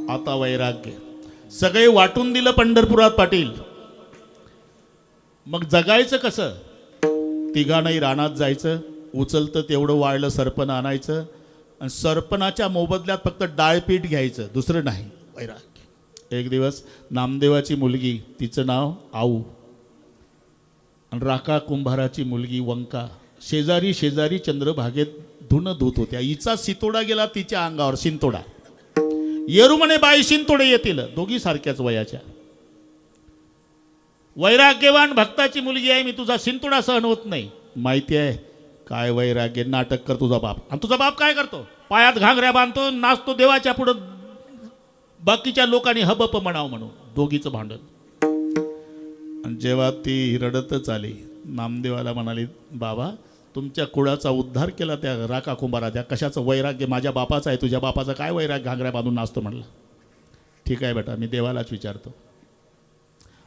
आता वैराग्य. सगळे वाटून दिलं पंढरपुरात पाटील. मग जगायचं कसं? तिघांनाही रानात जायचं, उचलतं तेवढं वाळलं सरपण आणायचं आणि सरपणाच्या मोबदल्यात फक्त डाळपीठ घ्यायचं, दुसरं नाही. वैराग्य. एक दिवस नामदेवाची मुलगी, तिचं नाव आऊ, आणि राका कुंभाराची मुलगी वंका शेजारी शेजारी चंद्रभागेत धुणं धुत होत्या. हिचा सितोडा गेला तिच्या अंगावर, शिंतोडा. येरू म्हणे बाई शिंतोडे येतील. दोघी सारख्याच वयाच्या. वैराग्यवान भक्ताची मुलगी आहे, मी तुझा शिंतोडा सहन होत नाही. माहिती आहे काय वैराग्य? नाटक कर तुझा बाप. आणि तुझा बाप काय करतो? पायात घागऱ्या बांधतो, नाचतो देवाच्या पुढं, बाकीच्या लोकांनी हबप म्हणावं म्हणून. दोघीचं भांडण. आणि जेव्हा ती रडतच आली, नामदेवाला म्हणाली, बाबा तुमच्या कुळाचा उद्धार केला त्या राका कुंभारा, त्या कशाचं वैराग्य? माझ्या बापाचं आहे, तुझ्या बापाचं काय वैराग्य? घागऱ्या बांधून नाचतो म्हणलं. ठीक आहे बेटा, मी देवालाच विचारतो.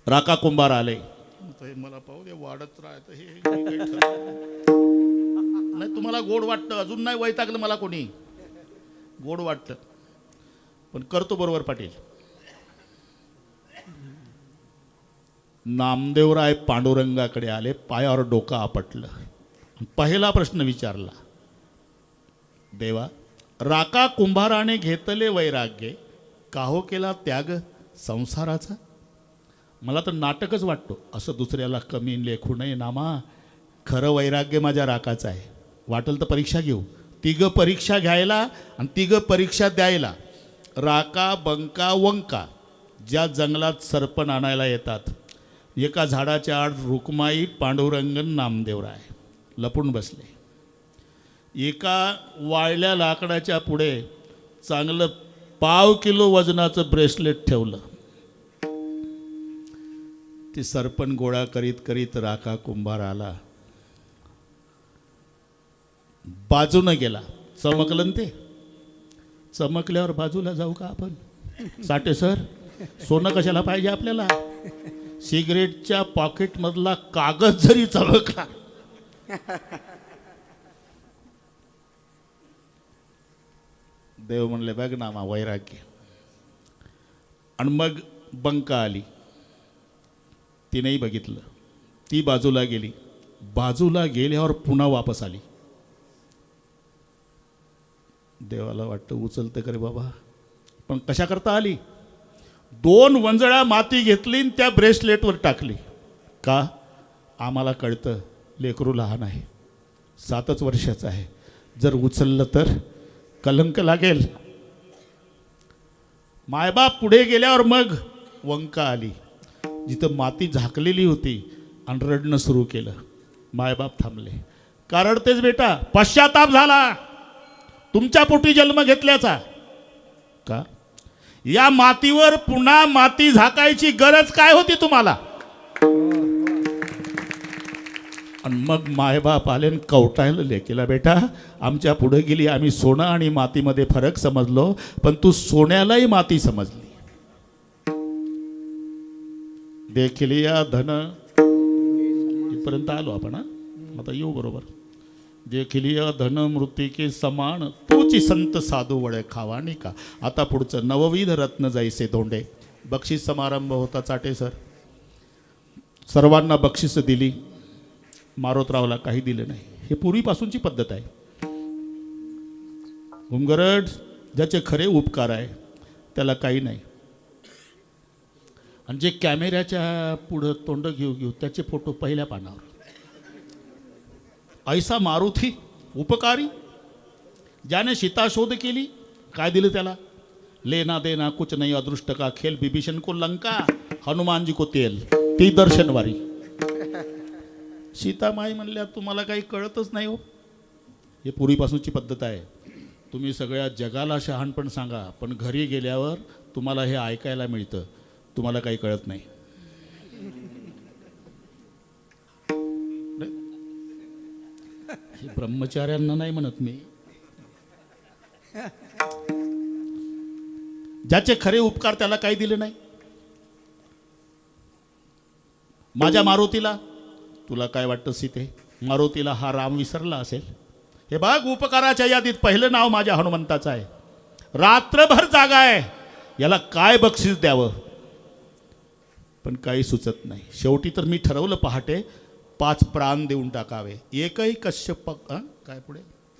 राका कुंभार आले. मला पाहू दे, वाढत राहतं हे नाही. तुम्हाला गोड वाटतं? अजून नाही वैतागलं मला कोणी. गोड वाटतं पण करतो बरोबर पाटील. नामदेवराय पांडुरंगाकडे आले, पायावर डोकं आपटलं. पहिला प्रश्न विचारला, देवा, राका कुंभाराने घेतले वैराग्य, काहो केला त्याग? संसाराचा. मला तर नाटकच वाटतो असं दुसऱ्याला कमी लेखू नये नामा. खरं वैराग्य माझ्या राखाचं आहे. वाटेल तर परीक्षा घेऊ. तिघं परीक्षा घ्यायला आणि तिघं परीक्षा द्यायला. राका बंका वंका ज्या जंगलात सरपण आणायला येतात. एका झाडाच्या आड रुक्माई पांडुरंगन नामदेवराय लपून बसले. एका वाळल्या लाकडाच्या पुढे चांगलं 5 किलो वजनाचं ब्रेसलेट ठेवलं. ते सरपण गोळा करीत करीत राखा कुंभार आला. बाजूनं गेला. चमकलं न ते. चमकल्यावर बाजूला जाऊ का आपण? साठे सर, सोनं कशाला पाहिजे आपल्याला? सिगरेटच्या पॉकेटमधला कागद जरी चमकला देव म्हणले बघ ना मा वैराग्य. आणि मग बंका आली. तिनेही बघितलं. ती बाजूला गेली. बाजूला गेल्यावर पुन्हा वापस आली. देवाला वाटतं उचलतं करे बाबा, पण कशा करता आली? 2 वंजळा माती घेतली आणि त्या ब्रेसलेटवर टाकली. का? आम्हाला कळतं लेकरू लहान आहे, 7च वर्षाचं आहे. जर उचललं तर कलंक लागेल. मायबाप पुढे गेल्यावर मग वंका आली. जिथं माती झाकलेली होती आणि रडणं सुरू केलं. मायबाप थांबले. का रडतेस बेटा? पश्चाताप झाला तुमच्या पोटी जन्म घेतल्याचा. का? या मातीवर पुन्हा माती झाकायची गरज काय होती तुम्हाला? आणि मग मायबाप आले कवटायला लेकीला, बेटा आमच्या पुढे गेली, आम्ही सोनं आणि मातीमध्ये फरक समजलो, पण तू सोन्यालाही माती समजली. देखलिया धन इथपर्यंत आलो आपण. आता येऊ बरोबर. देखलिया धन मृतिके समान तोची संत साधू वळे खावाणी का. आता पुढचं नवविध रत्न जायसे धोंडे. बक्षीस समारंभ होता. चाटे सर सर्वांना बक्षीस दिली. मारोतरावला काही दिलं नाही. हे पूर्वीपासूनची पद्धत आहे. घुमगरड ज्याचे खरे उपकार आहे त्याला काही नाही. आणि जे कॅमेऱ्याच्या पुढं तोंड घेऊ घेऊ त्याचे फोटो पहिल्या पानावर. ऐसा मारुती उपकारी ज्याने सीता शोध केली. काय दिलं त्याला? लेना देना कुछ नहीं, अदृष्ट का खेल, विभीषण को लंका, हनुमान जी को तेल. ती दर्शनवारी. सीतामाई म्हणल्या तुम्हाला काही कळतच नाही हो. हे पूर्वीपासूनची पद्धत आहे. तुम्ही सगळ्या जगाला शहाणपण सांगा, पण घरी गेल्यावर तुम्हाला हे ऐकायला मिळतं. तुम्हाला काही कळत नाही. हे ब्रह्मचार्यांना नाही म्हणत मी. ज्याचे खरे उपकार त्याला काही दिले नाही. माझ्या मारुतीला, तुला काय वाटतं सीते, मारुतीला हा राम विसरला असेल? हे बघ उपकाराच्या यादीत पहिलं नाव माझ्या हनुमंताचं आहे. रात्रभर जागा आहे. याला काय बक्षीस द्यावं पण काही सुचत नाही. शेवटी तर मी ठरवलं पहाटे 5 प्राण देऊन टाकावे. एकही कश्यप काय पुढे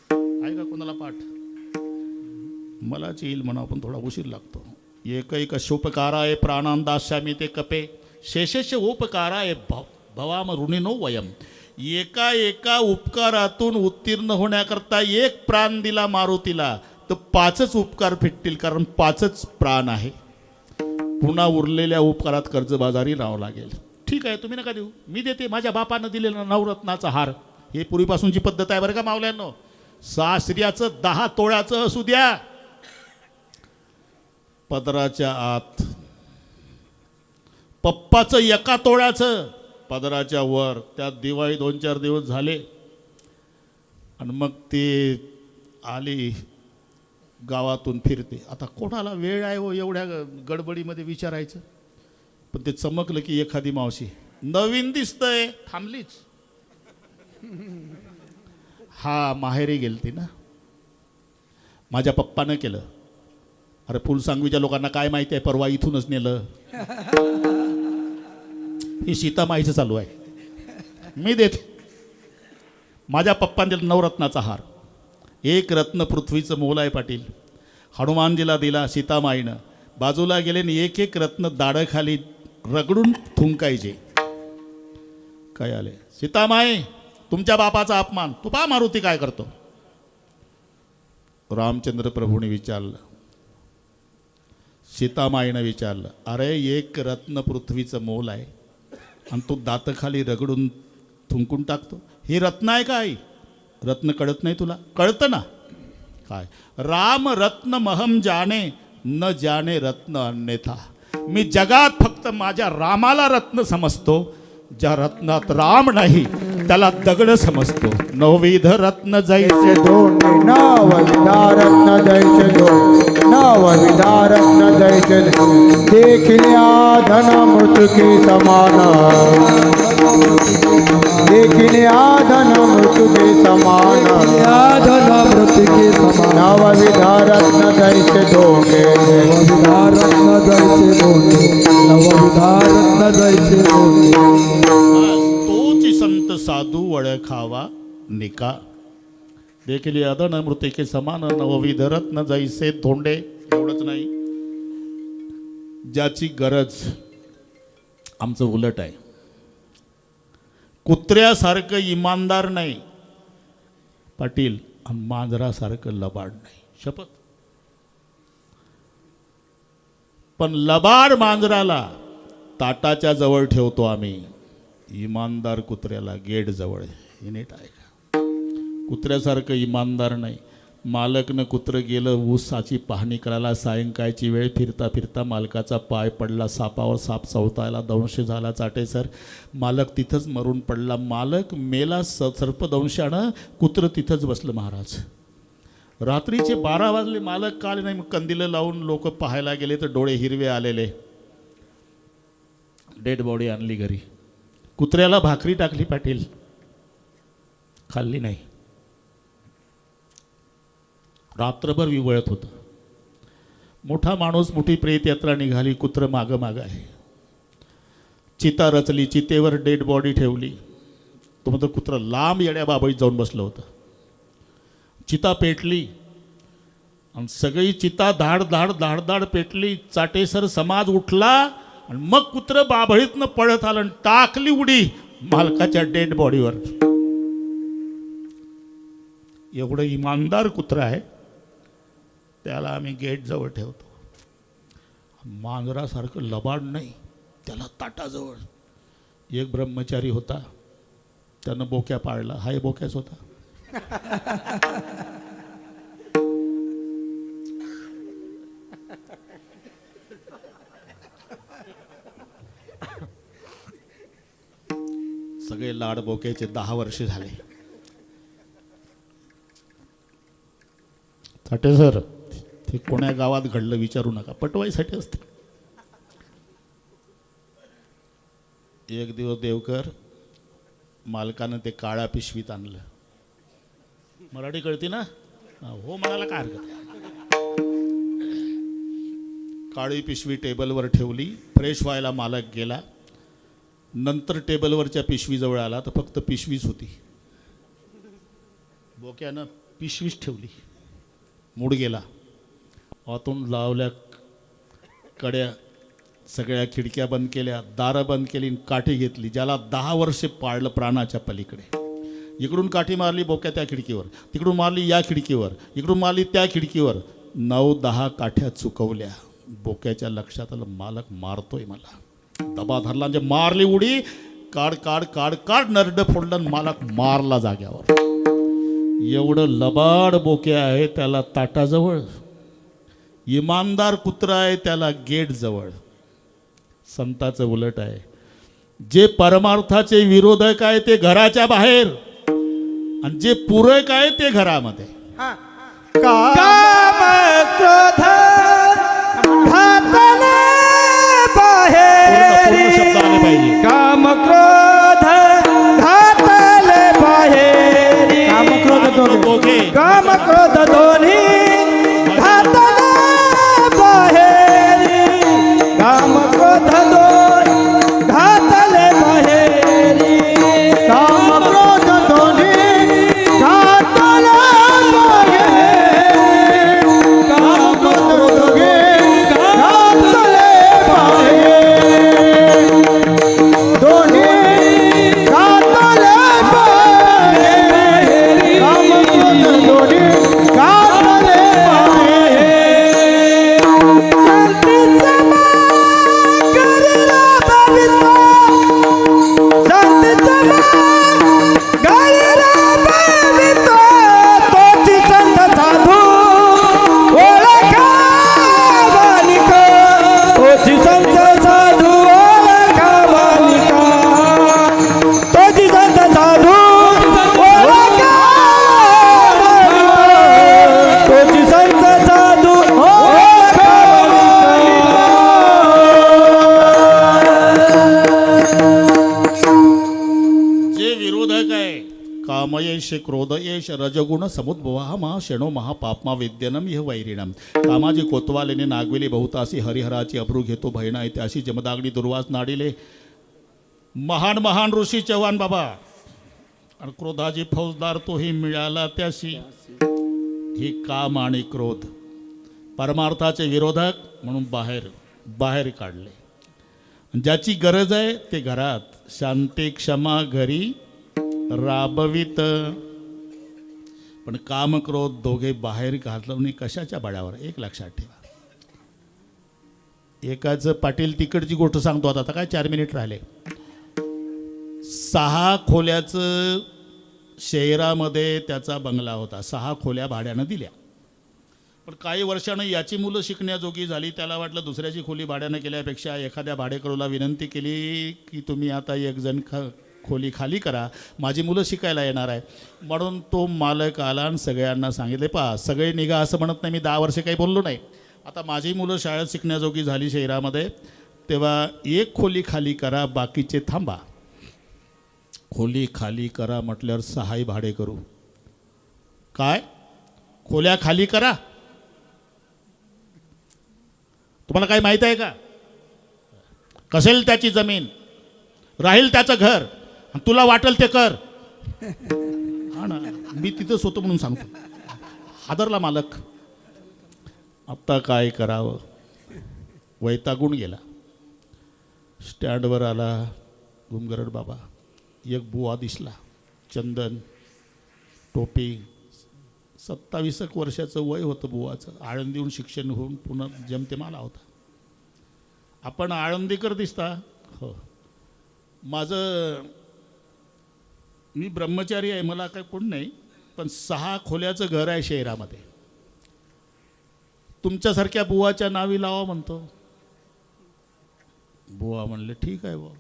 आहे का कोणाला पाठ? मलाच येईल म्हणा पण थोडा उशीर लागतो. एकही कश्योपकाराय प्राणांदास्यामी ते कपे शेषस्य उपकाराय भवाम ऋणिनो वयम. एका एका उपकारातून उत्तीर्ण होण्याकरता 1 प्राण दिला मारुतीला तर 5च उपकार फिटतील, कारण 5च प्राण आहे. पुन्हा उरलेल्या उपकारात कर्जबाजारी राहावं लागेल. ठीक आहे तुम्ही नका देऊ, मी देते. माझ्या बापानं दिलेला नवरत्नाचा हार. हे पूर्वीपासूनची पद्धत आहे बरं का मावल्यांनो. सासऱ्याचं 10 तोळ्याचं असू द्या, पदराच्या आत. पप्पाचं 1 तोळ्याचं पदराच्या वर. त्यात दिवाळी 2-4 दिवस झाले आणि मग ते आली गावातून फिरते. आता कोणाला वेळ आहे हो एवढ्या गडबडीमध्ये विचारायचं. पण ते चमकलं की एखादी मावशी नवीन दिसतंय, थांबलीच. हा माहेरी गेलती ना. माझ्या पप्पानं केलं. अरे फुलसांगवीच्या लोकांना काय माहिती आहे, परवा इथूनच नेलं. ही सीतामाईचं चालू आहे. मी देते. माझ्या पप्पाने दिला नवरत्नाचा हार. 1 रत्न पृथ्वीचं मोल आहे पाटील. हनुमानजीला दिला सीतामाईनं. बाजूला गेले आणि एक एक रत्न दाढखाली रगडून थुंकायचे. काय आले, सीतामाई तुमच्या बापाचा अपमान, तू पहा मारुती काय करतो. रामचंद्र प्रभूने विचारलं, सीतामाईनं विचारलं, अरे एक रत्न पृथ्वीचं मोल आहे आणि तू दातखाली रगडून थुंकून टाकतो. ही रत्न आहे का आई? रत्न कळत नाही तुला? कळतं ना. काय, राम रत्न महम जाने न जाने रत्न अन्यथा. मी जगात फक्त माझ्या रामाला रत्न समजतो. ज्या रत्नात राम नाही त्याला दगड समजतो. नवविध रत्न जैसे दोन्ही नवविधा रत्न दैचे दोन नवविधा रत्न दैचे देखिल्या धन मृत्युकी समान देखिल्या धन मृत्युकी समान धन मृत्युके समान नवविधा रत्न दैचे दोघे नवविधा रत्न दैचे दोन्ही नवविधा रत्न दैचे दोन्ही तोची संत साधू वळखावा निका. देखील अदन मृतिके समान नवविध रत्न जैसे धोंडे. एवढंच नाही, ज्याची गरज आमचं उलट आहे. कुत्र्यासारखं इमानदार नाही पाटील आणि मांजरासारखं लबाड नाही. शपथ. पण लबाड मांजराला ताटाच्या जवळ ठेवतो आम्ही, इमानदार कुत्र्याला गेट जवळ. हे नीट आहे का? कुत्र्यासारखं इमानदार नाही. मालकनं कुत्रं गेलं ऊसाची पाहणी करायला. सायंकाळची वेळ फिरता फिरता मालकाचा पाय पडला सापावर. साप चवतायला दंश झाला चाटेसर. मालक तिथंच मरून पडला. मालक मेला सर्पदंशानं. कुत्रं तिथंच बसलं महाराज. रात्रीचे 12 वाजले. मालक काल नाही, मग कंदिलं लावून लोक पाहायला गेले तर डोळे हिरवे आलेले. डेड बॉडी आणली घरी. कुत्र्याला भाकरी टाकली पाटील, खाल्ली नाही. रात्रभर विवळत होतं. मोठा माणूस, मोठी प्रेत यात्रा निघाली. कुत्रं मागं मागं आहे. चिता रचली, चितेवर डेड बॉडी ठेवली. तो म्हणतो कुत्रं लांब येड्या बाबळीत जाऊन बसलं होतं. चिता पेटली आणि सगळी चिता धाड धाड धाड धाड पेटली. चाटेसर समाज उठला आणि मग कुत्रं बाभळीतनं पळत आलं आणि टाकली उडी मालकाच्या डेड बॉडीवर. एवढं इमानदार कुत्रं आहे, त्याला आम्ही गेट जवळ ठेवतो. मांजरासारखं लबाड नाही, त्याला ताटाजवळ. एक ब्रह्मचारी होता, त्यानं बोक्या पाळला. हाय बोक्याच होता. सगळे लाड बोक्याचे 10 वर्ष झाले. साठे सर, ते कोण्या गावात घडलं विचारू नका, पटवायसाठी असते. एक दिवस देवकर मालकानं ते काळ्या पिशवीत आणलं. मराठी कळते ना? हो म्हणाला, काय हरकत आहे. काळी पिशवी टेबलवर ठेवली. फ्रेश व्हायला मालक गेला. नंतर टेबलवरच्या पिशवीजवळ आला तर फक्त पिशवीच होती. बोक्यानं पिशवीच ठेवली. मूड गेला. आतून लावल्या कड्या, सगळ्या खिडक्या बंद केल्या, दारं बंद केली, काठी घेतली. ज्याला 10 वर्षे पाळलं प्राणाच्या पलीकडे. इकडून काठी मारली बोक्या त्या खिडकीवर, तिकडून मारली या खिडकीवर, इकडून मारली त्या खिडकीवर. 9-10 काठ्या चुकवल्या. बोक्याच्या लक्षात आलं मालक मारतोय मला. दबा धरला म्हणजे मारली उडी. काढ काढ काढ काढ नरड फोडलं. मालक मारला जाग्यावर. एवढं लबाड बोक्या आहे त्याला ताटाजवळ. इमानदार कुत्रा आहे त्याला गेट जवळ. संताचं उलट आहे. जे परमार्थाचे विरोधक आहे ते घराच्या बाहेर आणि जे पूरक आहे ते घरामध्ये. काम क्रोध घातले बाहेर. पूर्ण शब्द आले पाहिजे. काम क्रोध घातले बाहेर. काम क्रोध दोघे काम क्रोध दोन्ही घातले बाहेर. काम क्रोध दोन्ही घातले बाहेर. काम क्रोध दोन्ही घातले बाहेर. काम क्रोध एष क्रोध एष रजगुण समुद्भवा मा शेणो महापापमा विद्यनम यह वैरिणम. कामाजी कोतवालेने नागवेली बहुतासी हरिहराची अब्रू घेतो भयना येते अशी जमदाग्नी दुर्वास नाडिले. महान महान ऋषी चव्हाण बाबा आणि क्रोधाची फौजदार तोही मिळाला त्याशी. ही काम आणि क्रोध परमार्थाचे विरोधक म्हणून बाहेर काढले. ज्याची गरज आहे ते घरात शांती क्षमा घरी राबवित. पण काम क्रोध दोघे बाहेर घालवणे कशाच्या बळावर एक लक्षात ठेवा. एकाचं पाटील तिकडची गोष्ट सांगतो आता काय 4 मिनिट राहिले. 6 खोल्याचं शहरामध्ये त्याचा बंगला होता. 6 खोल्या भाड्यानं दिल्या. पण काही वर्षानं याची मुलं शिकण्याजोगी झाली. त्याला वाटलं दुसऱ्याची खोली भाड्यानं केल्यापेक्षा एखाद्या भाडेकरूला विनंती केली की तुम्ही आता एक जण खोली खाली करा, माझी मुलं शिकायला येणार आहे. म्हणून तो मालक आला आणि सगळ्यांना सांगितले पहा सगळे निघा असं म्हणत नाही, मी 10 वर्षे काही बोललो नाही. आता माझी मुलं शाळेत शिकण्याजोगी झाली शहरामध्ये, तेव्हा एक खोली खाली करा, बाकीचे थांबा. खोली खाली करा म्हटल्यावर 6 भाडे करू. काय खोल्या खाली करा? तुम्हाला काय माहीत आहे का? कसेल त्याची जमीन, राहील त्याचं घर, तुला वाटेल ते कर. हा ना, मी तिथंच होतो म्हणून सांगतो. हादरला मालक. आता काय करावं, वैतागून गेला. स्टँडवर आला घुमगरड बाबा. एक बुवा दिसला, चंदन टोपी, 27 वर्षाचं वय होतं बुवाचं. आळंदीहून शिक्षण होऊन पुन्हा जमतेम आला होता. आपण आळंदीकर दिसता. हो, मी ब्रह्मचारी आहे, मला काय कोण नाही, पण 6 खोल्याचं घर आहे शहरामध्ये. तुमच्यासारख्या बुवाच्या नावी लावा म्हणतो. बुवा म्हणले ठीक आहे बुवा.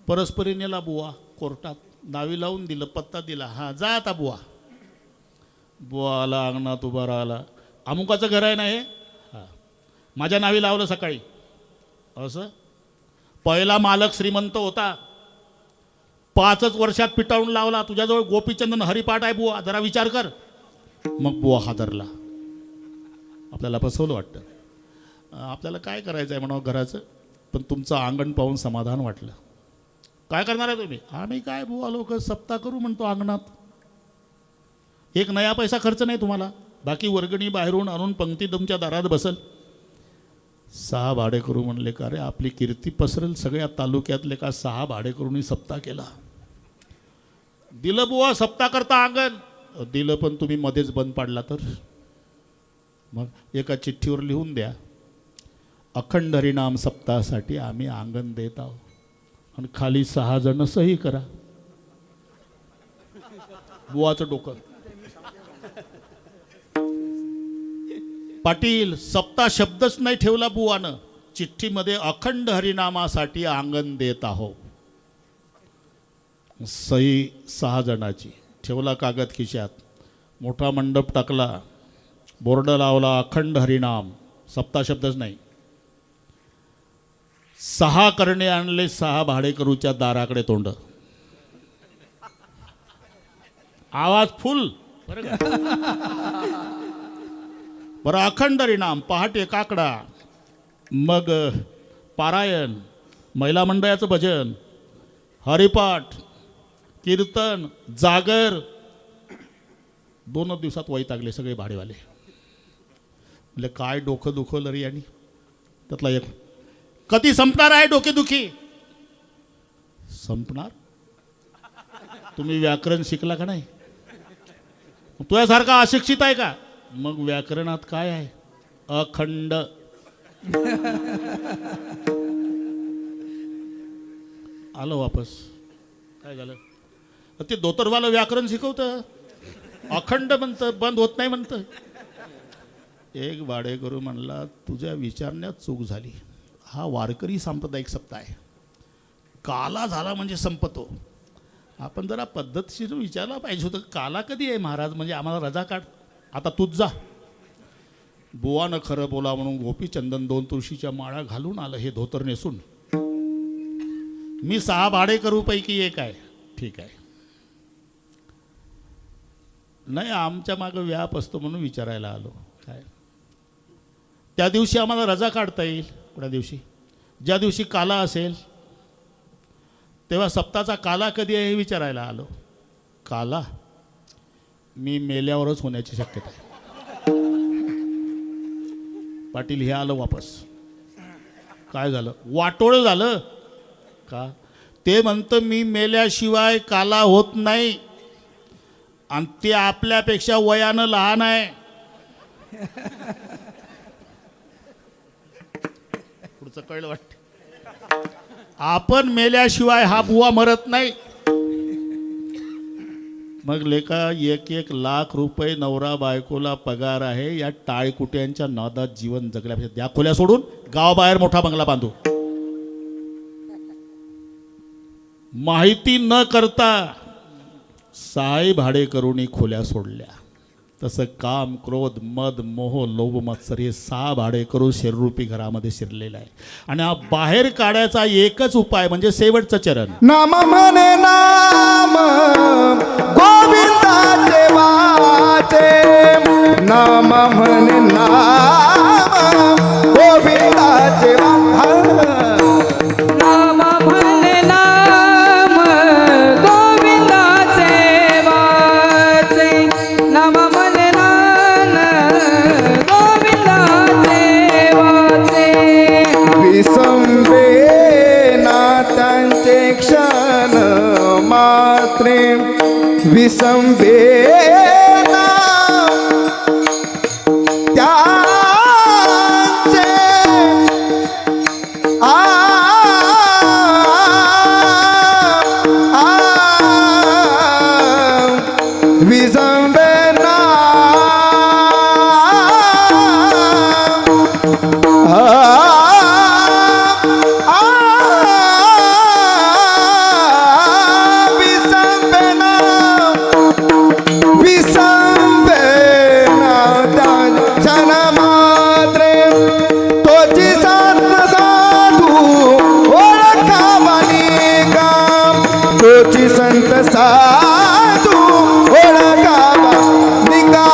परस्परी नेला बुवा कोर्टात, नावी लावून दिलं, पत्ता दिला. हां जा आता बुवा. बुवा आला, अंगणात उभा राहिला. अमुकाचं घर आहे ना हे? हां, माझ्या नावी लावलं सकाळी. असं पहिला मालक श्रीमंत होता, 5च वर्षात पिटाळून लावला. तुझ्याजवळ गोपीचंदन हरिपाठ आहे बुवा, जरा विचार कर. मग बुवा हादरला. आपल्याला फसवलं वाटतं. आपल्याला काय करायचं आहे म्हणावं घराचं, पण तुमचं अंगण पाहून समाधान वाटलं. काय करणार आहे तुम्ही? आम्ही काय बुवा लोक सप्ताह करू म्हणतो अंगणात. 1 नया पैसा खर्च नाही तुम्हाला, बाकी वर्गणी बाहेरून आणून पंक्ती तुमच्या दारात बसल. 6 भाडेकरू म्हणले का रे आपली कीर्ती पसरेल सगळ्या तालुक्यातले का 6 भाडेकरूंनी सप्ताह केला. दिलं बुवा सप्ताह करता अंगण. दिलं पण तुम्ही मध्येच बंद पाडला तर. मग एका चिठ्ठीवर लिहून द्या, अखंड हरिनाम सप्ताहासाठी आम्ही अंगण देत आहोत, आणि खाली 6 जण सही करा. बुवाचं डोकं. पाटील सप्ताह शब्दच नाही ठेवला बुवानं. चिठ्ठीमध्ये अखंड हरिनामासाठी अंगण देत आहो, सही 6 जणाची. ठेवला कागद खिशात, मोठा मंडप टाकला, बोर्ड लावला अखंड हरिनाम, सप्ताह शब्दच नाही. 6 करणे आणले, 6 भाडेकरूच्या दाराकडे तोंड. आवाज फुल. बरं अखंड हरिनाम, पहाटे काकडा, मग पारायण, महिला मंडळाचं भजन, हरिपाठ, कीर्तन, जागर. 2 दिवसात वैतागले सगळे भाडेवाले. म्हणजे काय डोकं दुखवलं रे यांनी. त्यातला एक, कधी संपणार आहे डोकेदुखी? संपणार? तुम्ही व्याकरण शिकला का नाही? तुझ्यासारखा अशिक्षित आहे का? मग व्याकरणात काय आहे? अखंड. आलं वापस. काय झालं? ते धोतरवालं व्याकरण शिकवतं, अखंड म्हणतं, बंद होत नाही म्हणतं. एक भाडेकरू म्हणला तुझ्या विचारण्यात चूक झाली. हा वारकरी सांप्रदायिक सप्ताह आहे, काला झाला म्हणजे संपतो. आपण जरा पद्धतशीर विचारला पाहिजे होतं, काला कधी आहे महाराज, म्हणजे आम्हाला रजा काढ, आता तूच जा. बुवानं खरं बोला म्हणून गोपीचंदन 2 तुळशीच्या माळा घालून आलं, हे धोतर नेसून. मी 6 भाडेकरू पैकी एक आहे. ठीक आहे, नाही, आमच्या मागं व्याप असतो म्हणून विचारायला आलो. काय त्या दिवशी आम्हाला रजा काढता येईल? कुठल्या दिवशी? ज्या दिवशी काला असेल. तेव्हा सप्ताहाचा काला कधी आहे हे विचारायला आलो. काला मी मेल्यावरच होण्याची शक्यता आहे. पाटील हे आलं वापस. काय झालं? वाटोळं झालं का? ते म्हणतं मी मेल्याशिवाय काला होत नाही आणि ते आपल्यापेक्षा वयानं लहान आहे. पुढचं कळलं वाटतं. आपण मेल्याशिवाय हा बुवा मरत नाही. मग लेका 1-1 लाख रुपये नवरा बायकोला पगार आहे. या टाळकुट्यांच्या नादात जीवन जगल्यापेक्षा द्या खोल्या सोडून गावाबाहेर मोठा बंगला बांधू. माहिती न करता 6 भाडे करून खोल्या सोडल्या. तसं काम, क्रोध, मद, मोह, लोभ, मत्सर हे 6 भाडे करून शरीररूपी घरामध्ये शिरलेलं आहे. आणि हा बाहेर काढायचा एकच उपाय म्हणजे शेवटचं चरण. नाम म्हणे नाम गोविंदाचे वाचे, नाम म्हणे नाम गोविंदाचे नाम म्हणे नाम गोविंदाचे वाचे, नाम म्हणे नाम गोविंदाचे वाचे. विसंबे नात्यांचे क्षण मात्रे, विसंबे संत साधू ओळखावा निघा.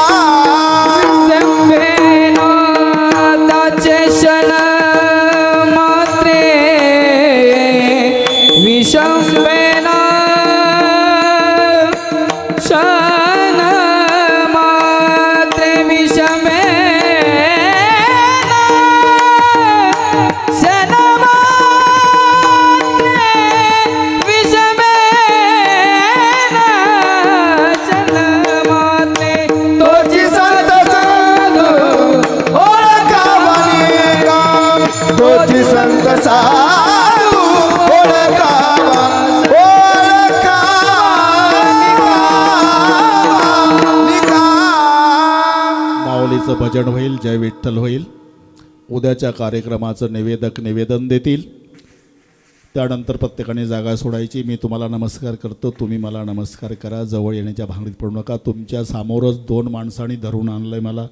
संभेनाथाचे क्षण मात्रे, विषंबेना क्षण मात्रे, विषंबेना क्षण मात्रे, विषंबेना क्षण मात्रे. तोची संत साधू ओळखावा निघा, तोची संत साधू ओळखावा निघा. माऊलीचं भजन होईल, जय विठ्ठल होईल. उद्याच्या कार्यक्रमाचं निवेदन देतील. त्यानंतर प्रत्येकाने जागा सोडायची. मी तुम्हाला नमस्कार करतो, तुम्ही मला नमस्कार करा. जवळ येण्याच्या भांगडीत पडू नका. तुमच्या समोरच 2 माणसांनी धरून आणलंय मला.